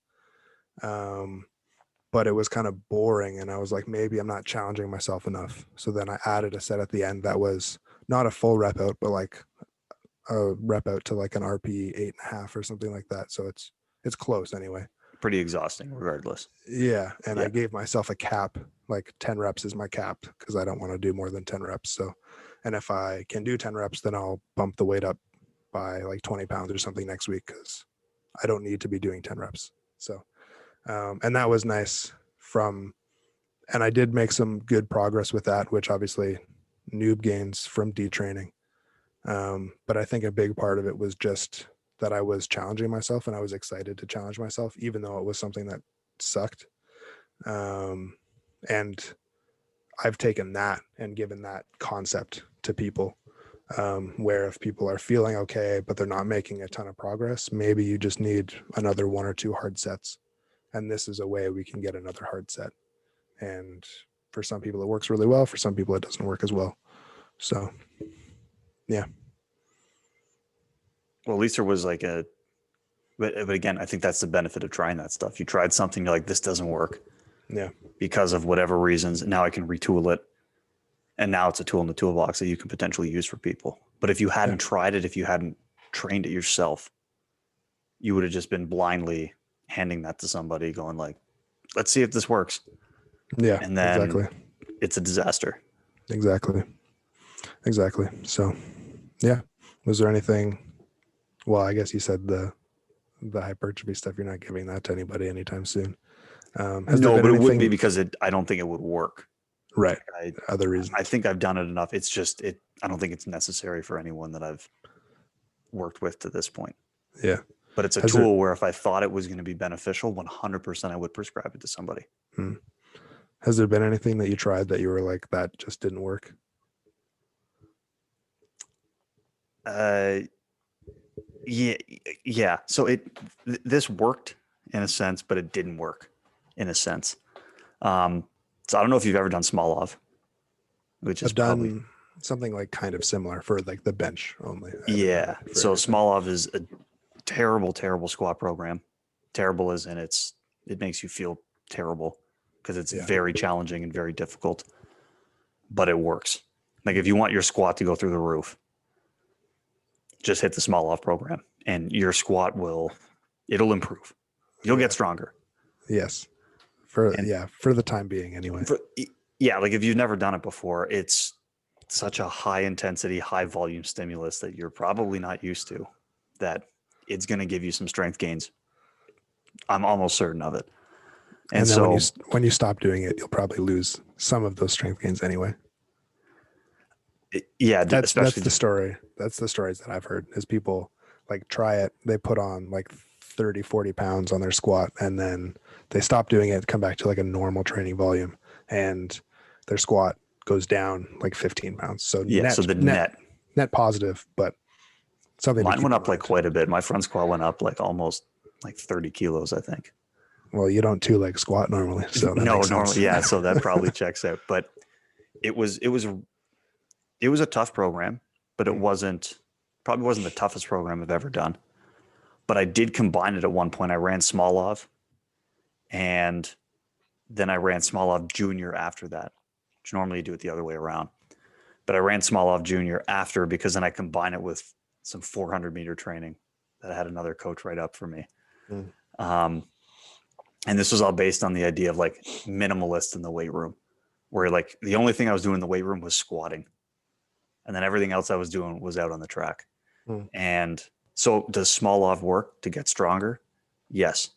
But it was kind of boring, and I was like, maybe I'm not challenging myself enough. So then I added a set at the end that was not a full rep out, but like a rep out to like an RP 8.5 or something like that. So it's close anyway. Pretty exhausting regardless. Yeah. And I gave myself a cap, like 10 reps is my cap because I don't want to do more than 10 reps. So, and if I can do 10 reps, then I'll bump the weight up by like 20 pounds or something next week because I don't need to be doing 10 reps. So, and that was nice and I did make some good progress with that, which obviously noob gains from detraining. But I think a big part of it was just that I was challenging myself and I was excited to challenge myself, even though it was something that sucked. And I've taken that and given that concept to people, where if people are feeling okay, but they're not making a ton of progress, maybe you just need another 1 or 2 hard sets. And this is a way we can get another hard set. And for some people, it works really well. For some people, it doesn't work as well. So, yeah. Well, at least there was like but again, I think that's the benefit of trying that stuff. You tried something, you're like, this doesn't work. Yeah. Because of whatever reasons. Now I can retool it. And now it's a tool in the toolbox that you can potentially use for people. But if you hadn't tried it, if you hadn't trained it yourself, you would have just been blindly handing that to somebody going like, let's see if this works. Yeah, and then exactly. It's a disaster. Exactly. So, yeah. Was there anything? Well, I guess you said the hypertrophy stuff. You're not giving that to anybody anytime soon. No, but it wouldn't be because I don't think it would work. Right. Other reasons. I think I've done it enough. It's just I don't think it's necessary for anyone that I've worked with to this point. Yeah. But it's a tool where if I thought it was going to be beneficial, 100% I would prescribe it to somebody. Has there been anything that you tried that you were like, that just didn't work? Yeah. So this worked in a sense, but it didn't work in a sense. So I don't know if you've ever done Smolov, which is I've probably, done something like kind of similar for like the bench only. I haven't done yeah. it for So everything. Smolov is a terrible, terrible squat program. Terrible as in it makes you feel terrible because it's Yeah. very challenging and very difficult, but it works. Like if you want your squat to go through the roof, just hit the Smolov program and your squat it'll improve. You'll Yeah. get stronger. Yes. And For the time being anyway. yeah, like if you've never done it before, it's such a high intensity, high volume stimulus that you're probably not used to, that it's going to give you some strength gains. I'm almost certain of it. And And then so, when you stop doing it, you'll probably lose some of those strength gains anyway. yeah, That's especially the story. That's the stories that I've heard is people like try it, they put on like 30, 40 pounds on their squat, and then they stop doing it, come back to like a normal training volume, and their squat goes down like 15 pounds. So yeah. So the net positive, but something to mine keep went in up like mind. quite a bit. My front squat went up like almost like 30 kilos, I think. Well, you don't two leg squat normally, so that No, makes sense. normally, yeah. So that probably checks out. But it was a tough program, but it probably wasn't the toughest program I've ever done. But I did combine it at one point. I ran Smolov, and then I ran Smolov Junior after that, which normally you do it the other way around. But I ran Smolov Junior after because then I combine it with some 400-meter training that I had another coach write up for me. Mm. And this was all based on the idea of like minimalist in the weight room, where like the only thing I was doing in the weight room was squatting. And then everything else I was doing was out on the track. Mm. And so does Smolov work to get stronger? Yes.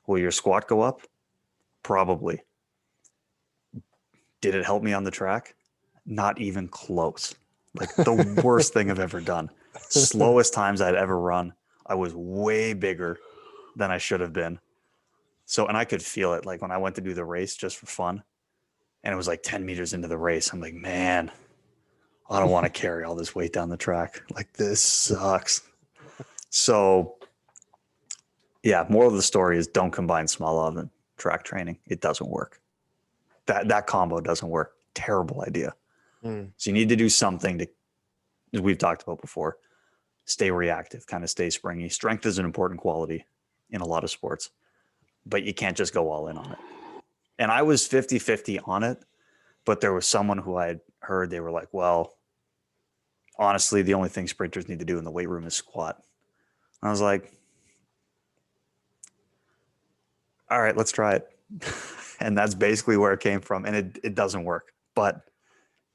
Will your squat go up? Probably. Did it help me on the track? Not even close. Like the worst thing I've ever done. Slowest times I'd ever run. I was way bigger than I should have been. So, and I could feel it. Like when I went to do the race just for fun, and it was like 10 meters into the race, I'm like, man, I don't want to carry all this weight down the track. Like this sucks. So, yeah, moral of the story is don't combine Smolov and track training. It doesn't work. That combo doesn't work. Terrible idea. Mm. So you need to do something to, as we've talked about before, stay reactive, kind of stay springy. Strength is an important quality in a lot of sports, but you can't just go all in on it. And I was 50-50 on it, but there was someone who I had heard, they were like, well, honestly, the only thing sprinters need to do in the weight room is squat. And I was like, all right, let's try it. And that's basically where it came from. And it doesn't work, but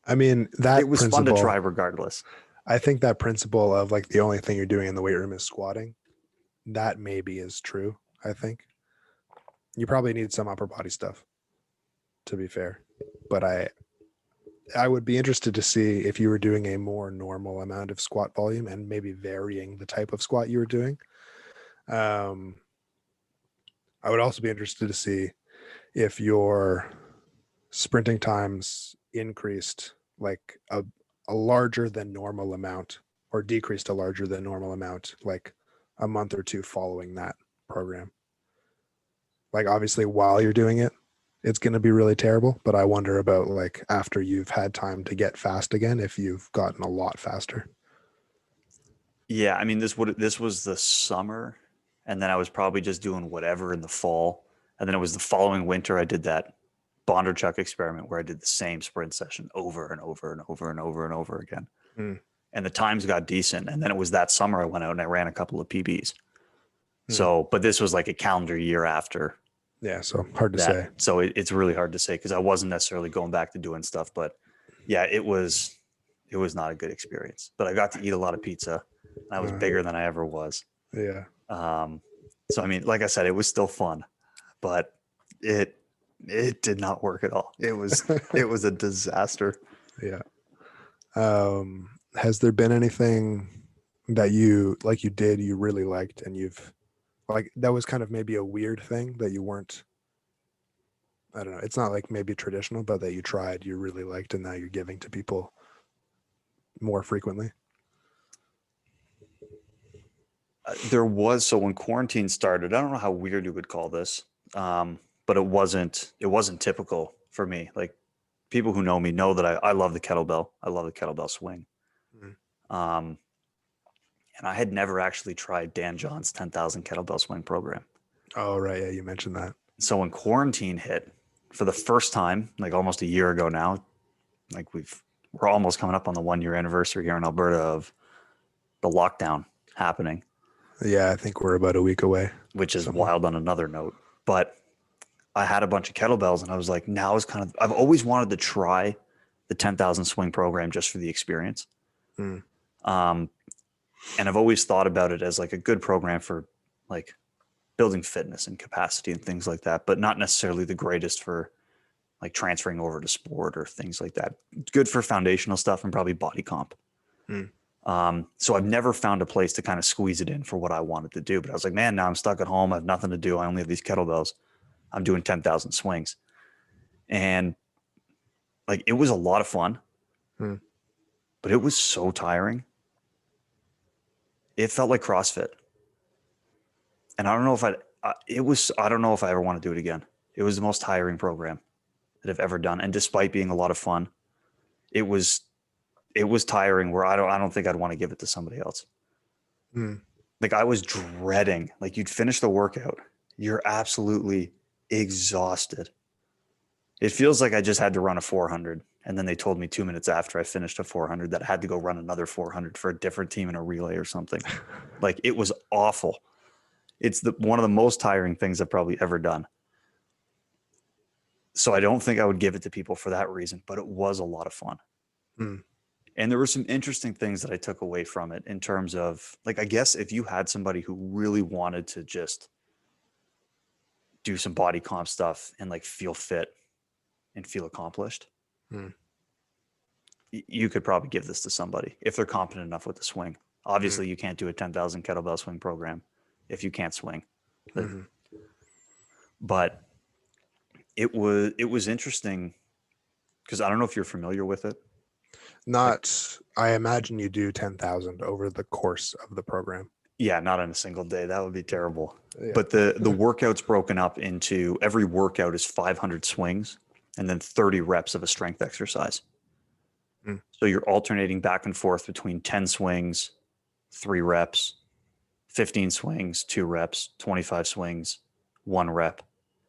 I mean, that it was fun to try regardless. I think that principle of like the only thing you're doing in the weight room is squatting, that maybe is true. I think you probably need some upper body stuff, to be fair. But I would be interested to see if you were doing a more normal amount of squat volume and maybe varying the type of squat you were doing. I would also be interested to see if your sprinting times increased like a larger than normal amount or decreased a larger than normal amount like a month or two following that program. Like obviously while you're doing it, it's going to be really terrible, but I wonder about like after you've had time to get fast again, if you've gotten a lot faster. Yeah, I mean, this was the summer, and then I was probably just doing whatever in the fall, and then it was the following winter I did that Bondarchuk experiment where I did the same sprint session over and over and over and over and over again, Mm. and the times got decent. And then it was that summer I went out and I ran a couple of PBs. Mm. So, but this was like a calendar year after Yeah, so hard to that, say. so it's really hard to say because I wasn't necessarily going back to doing stuff, but yeah, it was not a good experience. But I got to eat a lot of pizza. And I was bigger than I ever was. Yeah. So I mean, like I said, it was still fun, but it did not work at all. It was a disaster. Yeah. Has there been anything that you really liked and you've like that was kind of maybe a weird thing that you weren't, I don't know, it's not like maybe traditional, but that you tried, you really liked, and now you're giving to people more frequently? There was, so when quarantine started, I don't know how weird you would call this, but it wasn't typical for me. Like people who know me know that I love the kettlebell. I love the kettlebell swing. Mm. Um, and I had never actually tried Dan John's 10,000 kettlebell swing program. Oh, right. Yeah, you mentioned that. So when quarantine hit for the first time, like almost a year ago now, like we're almost coming up on the 1 year anniversary here in Alberta of the lockdown happening, Yeah, I think we're about a week away. which is Somewhere. wild on another note. But I had a bunch of kettlebells and I was like, now is kind of, I've always wanted to try the 10,000 swing program just for the experience. Mm. Um, and I've always thought about it as like a good program for like building fitness and capacity and things like that, but not necessarily the greatest for like transferring over to sport or things like that. It's good for foundational stuff and probably body comp. Mm. So I've never found a place to kind of squeeze it in for what I wanted to do. But I was like, man, now I'm stuck at home. I have nothing to do. I only have these kettlebells. I'm doing 10,000 swings. And like it was a lot of fun, Mm. but it was so tiring. It felt like CrossFit. And I don't know if I don't know if I ever want to do it again. It was the most tiring program that I've ever done. And despite being a lot of fun, it was, it was tiring where I don't think I'd want to give it to somebody else. Mm. Like I was dreading, like you'd finish the workout, you're absolutely exhausted. It feels like I just had to run a 400. And then they told me 2 minutes after I finished a 400 that I had to go run another 400 for a different team in a relay or something. Like it was awful. It's one of the most tiring things I've probably ever done. So I don't think I would give it to people for that reason, but it was a lot of fun. Mm. And there were some interesting things that I took away from it in terms of like, I guess if you had somebody who really wanted to just do some body comp stuff and like feel fit and feel accomplished, Mm. you could probably give this to somebody if they're competent enough with the swing. Mm. Obviously, you can't do a 10,000 kettlebell swing program if you can't swing. Mm-hmm. But it was interesting because I don't know if you're familiar with it. Like, Not, I imagine you do 10,000 over the course of the program. yeah, not in a single day. That would be terrible. Yeah. But the workout's broken up into every workout is 500 swings and then 30 reps of a strength exercise. Mm. So you're alternating back and forth between 10 swings, 3 reps, 15 swings, 2 reps, 25 swings, 1 rep,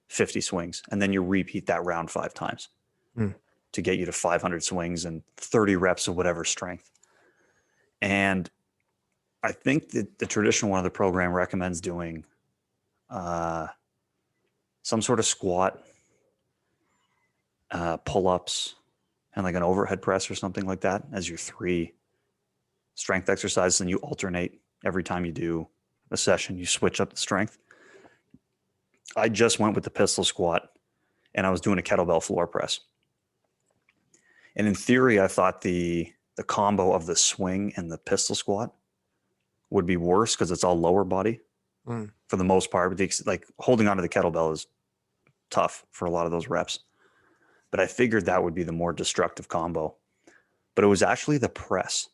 50 swings. And then you repeat that round 5 times Mm. to get you to 500 swings and 30 reps of whatever strength. And I think that the traditional one of the program recommends doing some sort of squat, pull-ups, and like an overhead press or something like that as your 3 strength exercises. And you alternate every time you do a session, you switch up the strength. I just went with the pistol squat and I was doing a kettlebell floor press. And in theory, I thought the combo of the swing and the pistol squat would be worse because it's all lower body Mm. for the most part. But like holding onto the kettlebell is tough for a lot of those reps. But I figured that would be the more destructive combo. But it was actually the press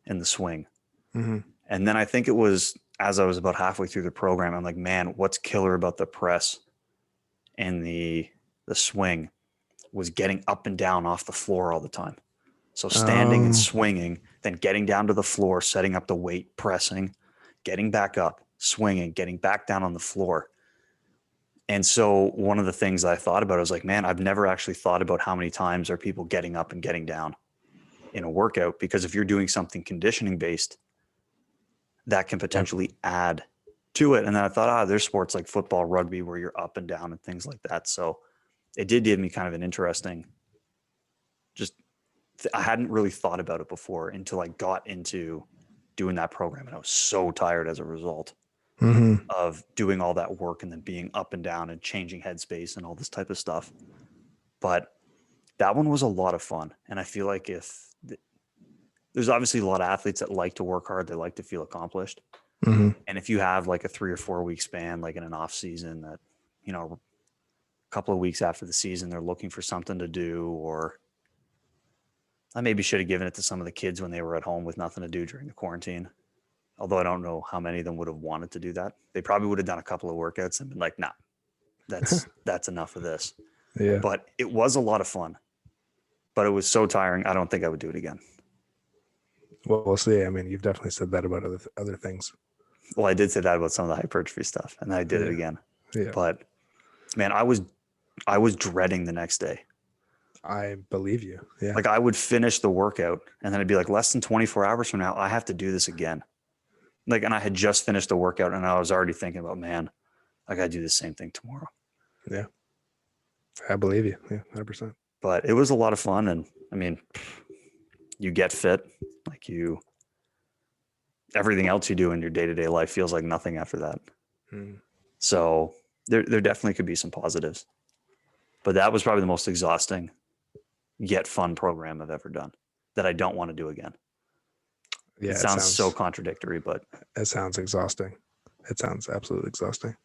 and the swing. Mm-hmm. And then I think it was as I was about halfway through the program, I'm like, man, what's killer about the press and the swing was getting up and down off the floor all the time. So standing and Oh. swinging, then getting down to the floor, setting up the weight, pressing, getting back up, swinging, getting back down on the floor. And so one of the things I thought about, I was like, man, I've never actually thought about how many times are people getting up and getting down in a workout, because if you're doing something conditioning based, that can Yep. potentially add to it. And then I thought, there's sports like football, rugby, where you're up and down and things like that. So it did give me kind of an interesting, just I hadn't really thought about it before until I got into doing that program. And I was so tired as a result Mm-hmm. of doing all that work and then being up and down and changing headspace and all this type of stuff. But that one was a lot of fun. And I feel like there's obviously a lot of athletes that like to work hard, they like to feel accomplished. Mm-hmm. And if you have like a 3 or 4 week span, like in an off season that, a couple of weeks after the season, they're looking for something to do, or I maybe should have given it to some of the kids when they were at home with nothing to do during the quarantine. although I don't know how many of them would have wanted to do that. They probably would have done a couple of workouts and been like, nah, that's enough of this. Yeah. But it was a lot of fun. But it was so tiring. I don't think I would do it again. Well, we'll see. I mean, you've definitely said that about other things. Well, I did say that about some of the hypertrophy stuff, and then I did it Yeah. again. Yeah. But man, I was dreading the next day. I believe you. Yeah. Like I would finish the workout and then it'd be like less than 24 hours from now, I have to do this again. Like, and I had just finished the workout and I was already thinking about, man, I got to do the same thing tomorrow. Yeah. I believe you. Yeah. 100%. But it was a lot of fun. And I mean, you get fit, like everything else you do in your day-to-day life feels like nothing after that. So there definitely could be some positives, but that was probably the most exhausting yet fun program I've ever done that I don't want to do again. Yeah. It sounds so contradictory, but it sounds exhausting. It sounds absolutely exhausting.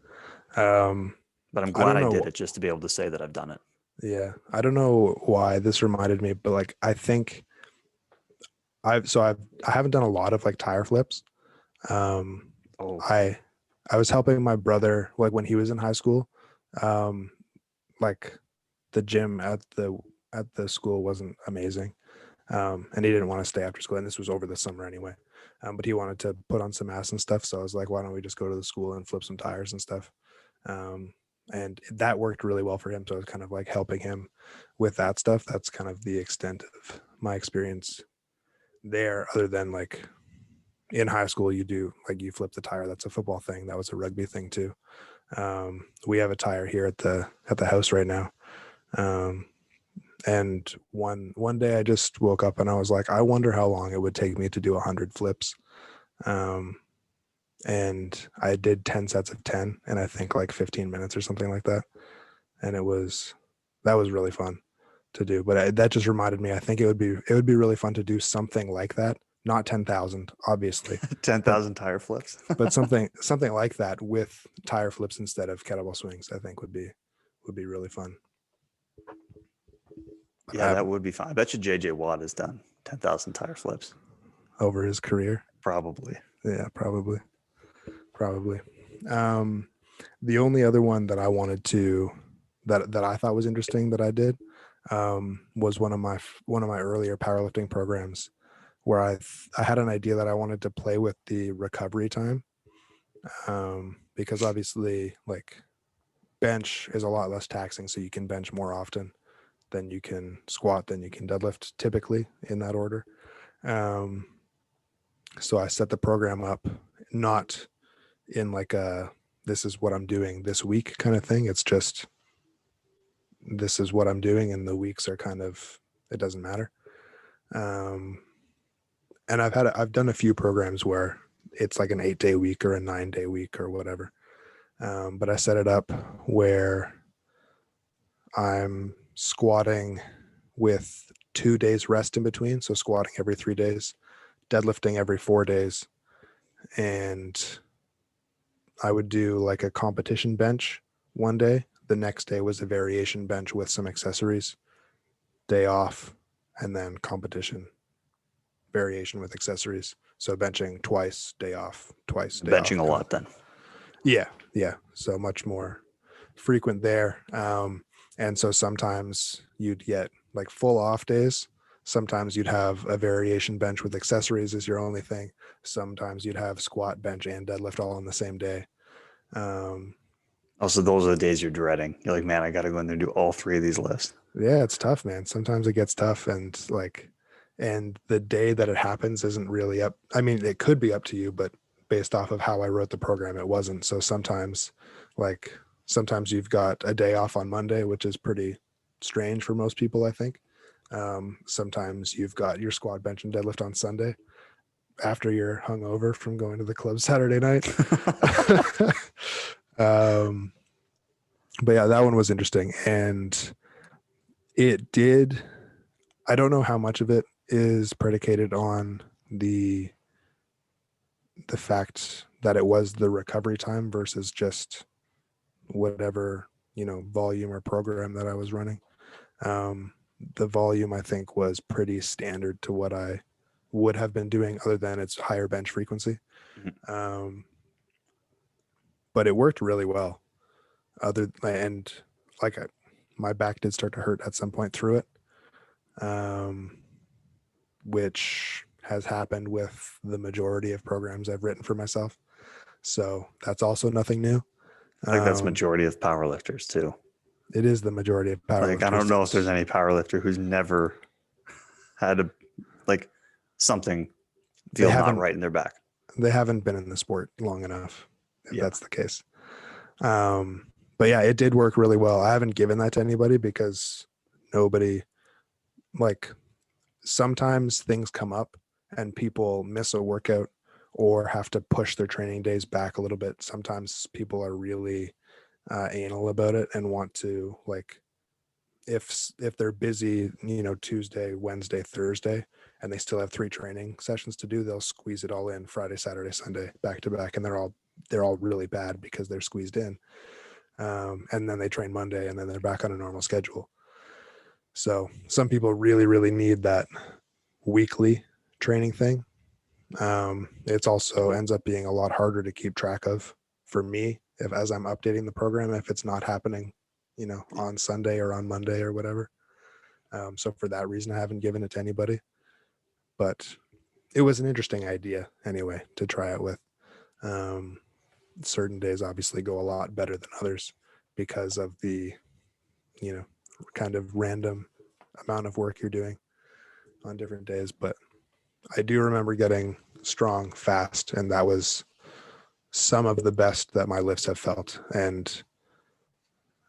but I'm glad I know. did it just to be able to say that I've done it. Yeah. I don't know why this reminded me, but like, I think I haven't done a lot of like tire flips. Oh, I was helping my brother like when he was in high school. Like the gym at the school wasn't amazing. And he didn't want to stay after school. And this was over the summer anyway. But he wanted to put on some mass and stuff. So I was like, why don't we just go to the school and flip some tires and stuff? And that worked really well for him. So I was kind of like helping him with that stuff. That's kind of the extent of my experience there, other than like in high school, you do like you flip the tire. That's a football thing. That was a rugby thing too. We have a tire here at the house right now. And one day I just woke up and I was like, I wonder how long it would take me to do 100 flips. And I did 10 sets of 10 and I think like 15 minutes or something like that. And that was really fun to do. But that just reminded me, I think it would be really fun to do something like that. Not 10,000, obviously. 10,000 tire flips. But something like that with tire flips instead of kettlebell swings, I think would be really fun. But Yeah, that would be fun. I bet you JJ Watt has done 10,000 tire flips over his career. Probably. Yeah, probably. The only other one that I wanted to that I thought was interesting that I did was one of my earlier powerlifting programs where I had an idea that I wanted to play with the recovery time, because obviously like bench is a lot less taxing, so you can bench more often than you can squat, than you can deadlift, typically in that order. So I set the program up not in like a this is what I'm doing this week kind of thing. It's just this is what I'm doing, and the weeks are kind of, it doesn't matter. And I've done a few programs where it's like an 8-day week or a 9-day week or whatever. But I set it up where I'm squatting with 2 days rest in between. So squatting every 3 days, deadlifting every 4 days. And I would do like a competition bench one day. The next day was a variation bench with some accessories, day off, and then competition, variation with accessories. So benching twice, day off, twice, day Benching off. a lot then. Yeah. So much more frequent there. And so sometimes you'd get like full off days. Sometimes you'd have a variation bench with accessories as your only thing. Sometimes you'd have squat, bench, and deadlift all on the same day. Also, those are the days you're dreading. You're like, man, I got to go in there and do all 3 of these lifts. Yeah, it's tough, man. Sometimes it gets tough, and the day that it happens isn't really up. I mean, it could be up to you, but based off of how I wrote the program, it wasn't. So sometimes you've got a day off on Monday, which is pretty strange for most people, I think. Sometimes you've got your squat, bench, and deadlift on Sunday after you're hungover from going to the club Saturday night. But yeah, that one was interesting. And it did, I don't know how much of it is predicated on the fact that it was the recovery time versus just whatever, volume or program that I was running. The volume, I think, was pretty standard to what I would have been doing other than its higher bench frequency. Mhm. But it worked really well. And like my back did start to hurt at some point through it, which has happened with the majority of programs I've written for myself. So that's also nothing new. I think that's majority of powerlifters too. It is the majority of powerlifters. Like, I don't know if there's any powerlifter who's never had something feel not right in their back. They haven't been in the sport long enough, if Yeah. that's the case. But yeah, it did work really well. I haven't given that to anybody because nobody, like, sometimes things come up and people miss a workout or have to push their training days back a little bit. Sometimes people are really anal about it and want to, like, if they're busy, Tuesday, Wednesday, Thursday, and they still have 3 training sessions to do, they'll squeeze it all in Friday, Saturday, Sunday, back to back, and they're all really bad because they're squeezed in. And then they train Monday, and then they're back on a normal schedule. So some people really, really need that weekly training thing. It's also ends up being a lot harder to keep track of for me as I'm updating the program, if it's not happening, on Sunday or on Monday or whatever. So for that reason, I haven't given it to anybody, but it was an interesting idea anyway to try it with. Certain days obviously go a lot better than others because of the, kind of random amount of work you're doing on different days. But I do remember getting strong fast, and that was some of the best that my lifts have felt. And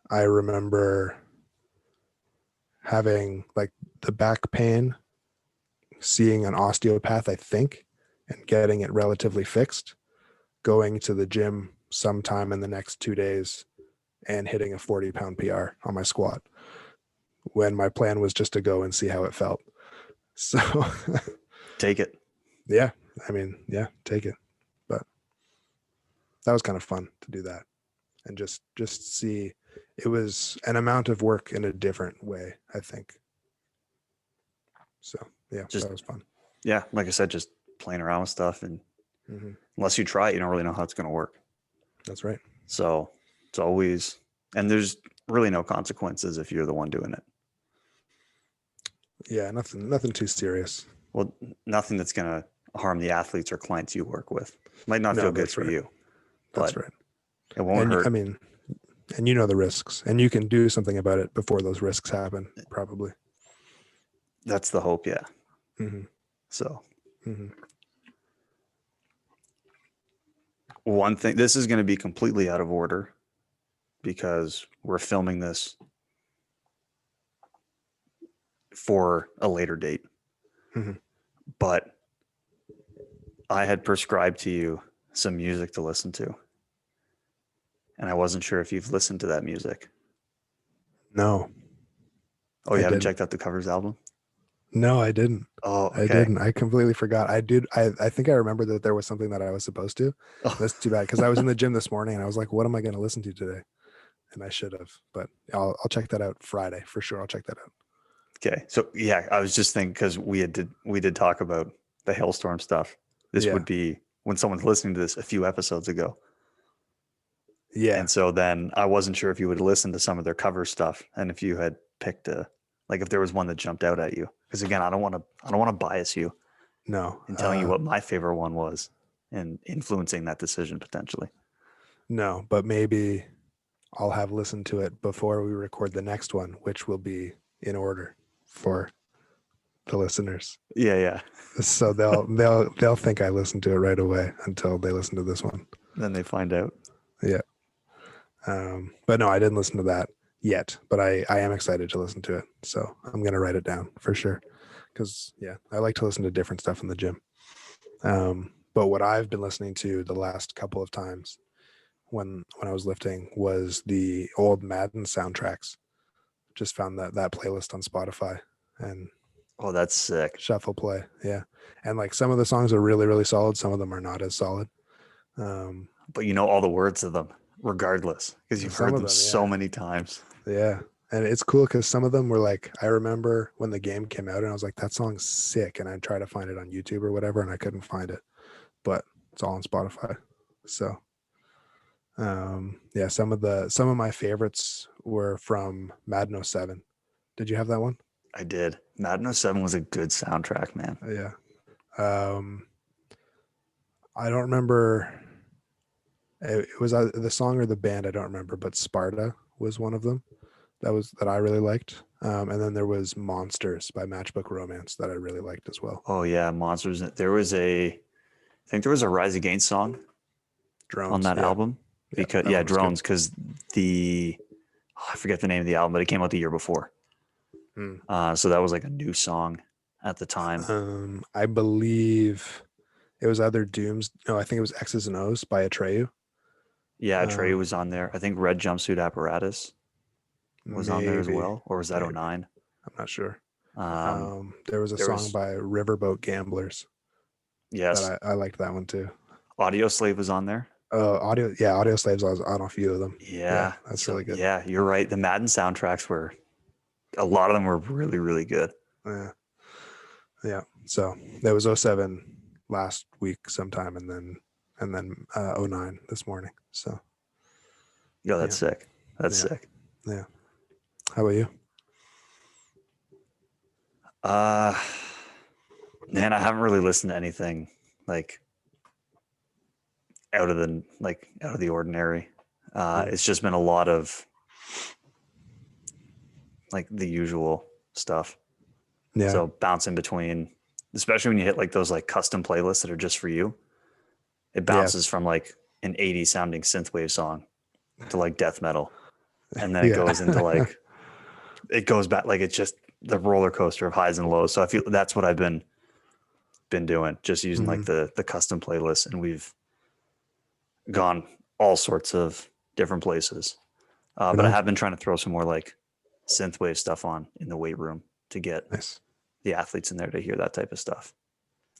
I remember having like the back pain, seeing an osteopath, I think, and getting it relatively fixed, going to the gym sometime in the next 2 days and hitting a 40-pound PR on my squat when my plan was just to go and see how it felt. So Take it. Yeah. I mean, yeah, take it. But that was kind of fun to do that and just see. It was an amount of work in a different way, I think. So yeah, that was fun. Yeah, like I said, just playing around with stuff, and unless you try it, you don't really know how it's going to work. That's right. So it's always, and there's really no consequences if you're the one doing it. Yeah, nothing too serious. Well, nothing that's going to harm the athletes or clients you work with. Might not feel good for you. That's right. It won't hurt. I mean, and you know the risks, and you can do something about it before those risks happen, probably. That's the hope, yeah. Mm-hmm. So one thing, this is going to be completely out of order because we're filming this for a later date. But I had prescribed to you some music to listen to, and I wasn't sure if you've listened to that music. No. Oh, you haven't checked out the Covers album? No, I didn't. Oh, okay. I didn't. I completely forgot. I did. I think I remember that there was something that I was supposed to. Oh. That's too bad, because I was in the gym this morning and I was like, what am I going to listen to today? And I should have, but I'll check that out Friday for sure. I'll check that out. Okay. So yeah, I was just thinking, because we did talk about the hailstorm stuff. This would be when someone's listening to this a few episodes ago. Yeah. And so then I wasn't sure if you would listen to some of their cover stuff, and if you had picked if there was one that jumped out at you. Because again, I don't want to bias you. No. In telling you what my favorite one was and influencing that decision potentially. No, but maybe I'll have listened to it before we record the next one, which will be in order for the listeners. Yeah. So they'll think I listened to it right away until they listen to this one. Then they find out. Yeah. But no, I didn't listen to that yet, but I am excited to listen to it. So I'm going to write it down for sure. Because I like to listen to different stuff in the gym. But what I've been listening to the last couple of times when I was lifting was the old Madden soundtracks. Just found that playlist on Spotify and oh, that's sick. Shuffle play. Yeah. And like some of the songs are really, really solid. Some of them are not as solid. But you know all the words of them regardless, because you've heard them so many times. Yeah. And it's cool because some of them were like, I remember when the game came out and I was like, that song's sick. And I tried to find it on YouTube or whatever, and I couldn't find it, but it's all on Spotify. So yeah, some of my favorites were from Madden 07. Did you have that one? I did. Madden 07 was a good soundtrack, man. Yeah. Um, I don't remember. It was the song or the band. I don't remember, but Sparta was one of them that I really liked. And then there was Monsters by Matchbook Romance that I really liked as well. Oh yeah, Monsters. There was I think there was a Rise Against song on Drones. that Yeah. album because That one was good. Drones, because I forget the name of the album, but it came out the year before. So that was like a new song at the time. I believe it was either Dooms. No, I think it was X's and O's by Atreyu. Yeah, Trey was on there. I think Red Jumpsuit Apparatus was on there as Maybe. well, or was that 09? I'm not sure. Um, There was a song by Riverboat Gamblers yes, that I liked that one too. Audio Slave was on there. Audio Slaves. I was on a few of them. Yeah, that's really good. Yeah, you're right. The Madden soundtracks a lot of them were really, really good. Yeah. So there was 07 last week sometime, and then 09 this morning. So Yo, that's sick. That's sick. Yeah. How about you? Man, I haven't really listened to anything like out of the ordinary. It's just been a lot of like the usual stuff. Yeah. So bouncing between, especially when you hit like those like custom playlists that are just for you, it bounces from like an 80s sounding synthwave song to like death metal. And then it goes into like, it goes back, like it's just the roller coaster of highs and lows. So I feel that's what I've been doing, just using like the custom playlist, and we've gone all sorts of different places. But I have been trying to throw some more like synthwave stuff on in the weight room to get the athletes in there to hear that type of stuff.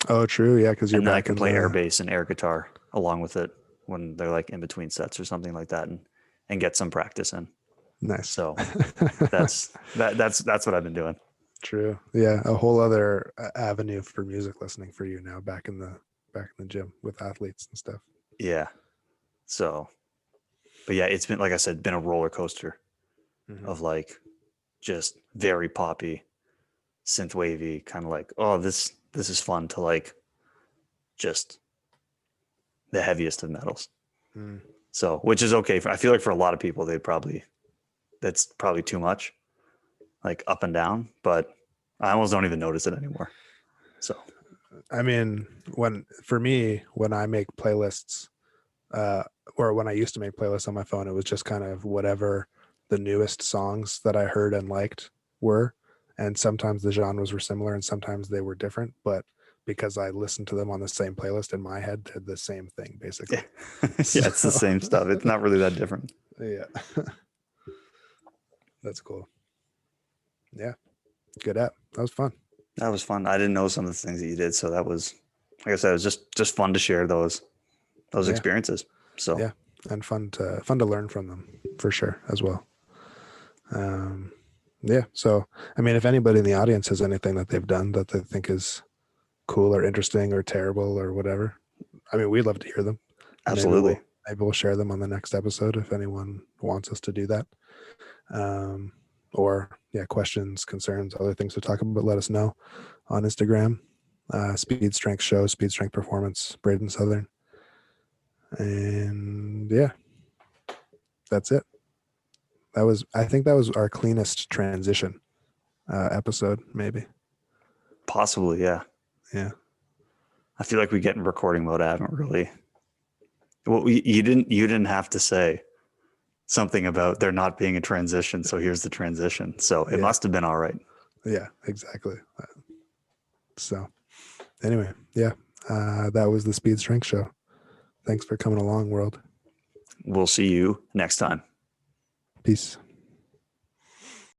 Oh, true. Yeah, because and then I can play air bass and air guitar along with it when they're like in between sets or something like that, and get some practice in. Nice. So that's what I've been doing. True. Yeah, a whole other avenue for music listening for you now, back in the gym with athletes and stuff. Yeah. So, but yeah, it's been, like I said, been a roller coaster of like just very poppy, synth wavy, kind of like, oh, this is fun, to like just the heaviest of metals. So, which is okay. I feel like for a lot of people, that's probably too much, like up and down, but I almost don't even notice it anymore. So, I mean, when I make playlists, or when I used to make playlists on my phone, it was just kind of whatever the newest songs that I heard and liked were. And sometimes the genres were similar and sometimes they were different, but because I listened to them on the same playlist in my head, they're the same thing basically. Yeah, it's the same stuff. It's not really that different. Yeah. That's cool. Yeah. Good app. That was fun. That was fun. I didn't know some of the things that you did. So that was, like I said, it was just fun to share those experiences. So yeah, and fun to learn from them for sure as well. Yeah. So, I mean, if anybody in the audience has anything that they've done that they think is cool or interesting or terrible or whatever, I mean, we'd love to hear them. Absolutely. Maybe we'll share them on the next episode if anyone wants us to do that. Or questions, concerns, other things to talk about, let us know on Instagram. Speed Strength Show, Speed Strength Performance, Braden Southern. And yeah, that's it. I think that was our cleanest transition episode, maybe. Possibly, yeah. Yeah. I feel like we get in recording mode. I haven't really. Well, you didn't have to say something about there not being a transition. So here's the transition. So it must have been all right. Yeah, exactly. So anyway, that was the Speed Strength Show. Thanks for coming along, world. We'll see you next time. Peace.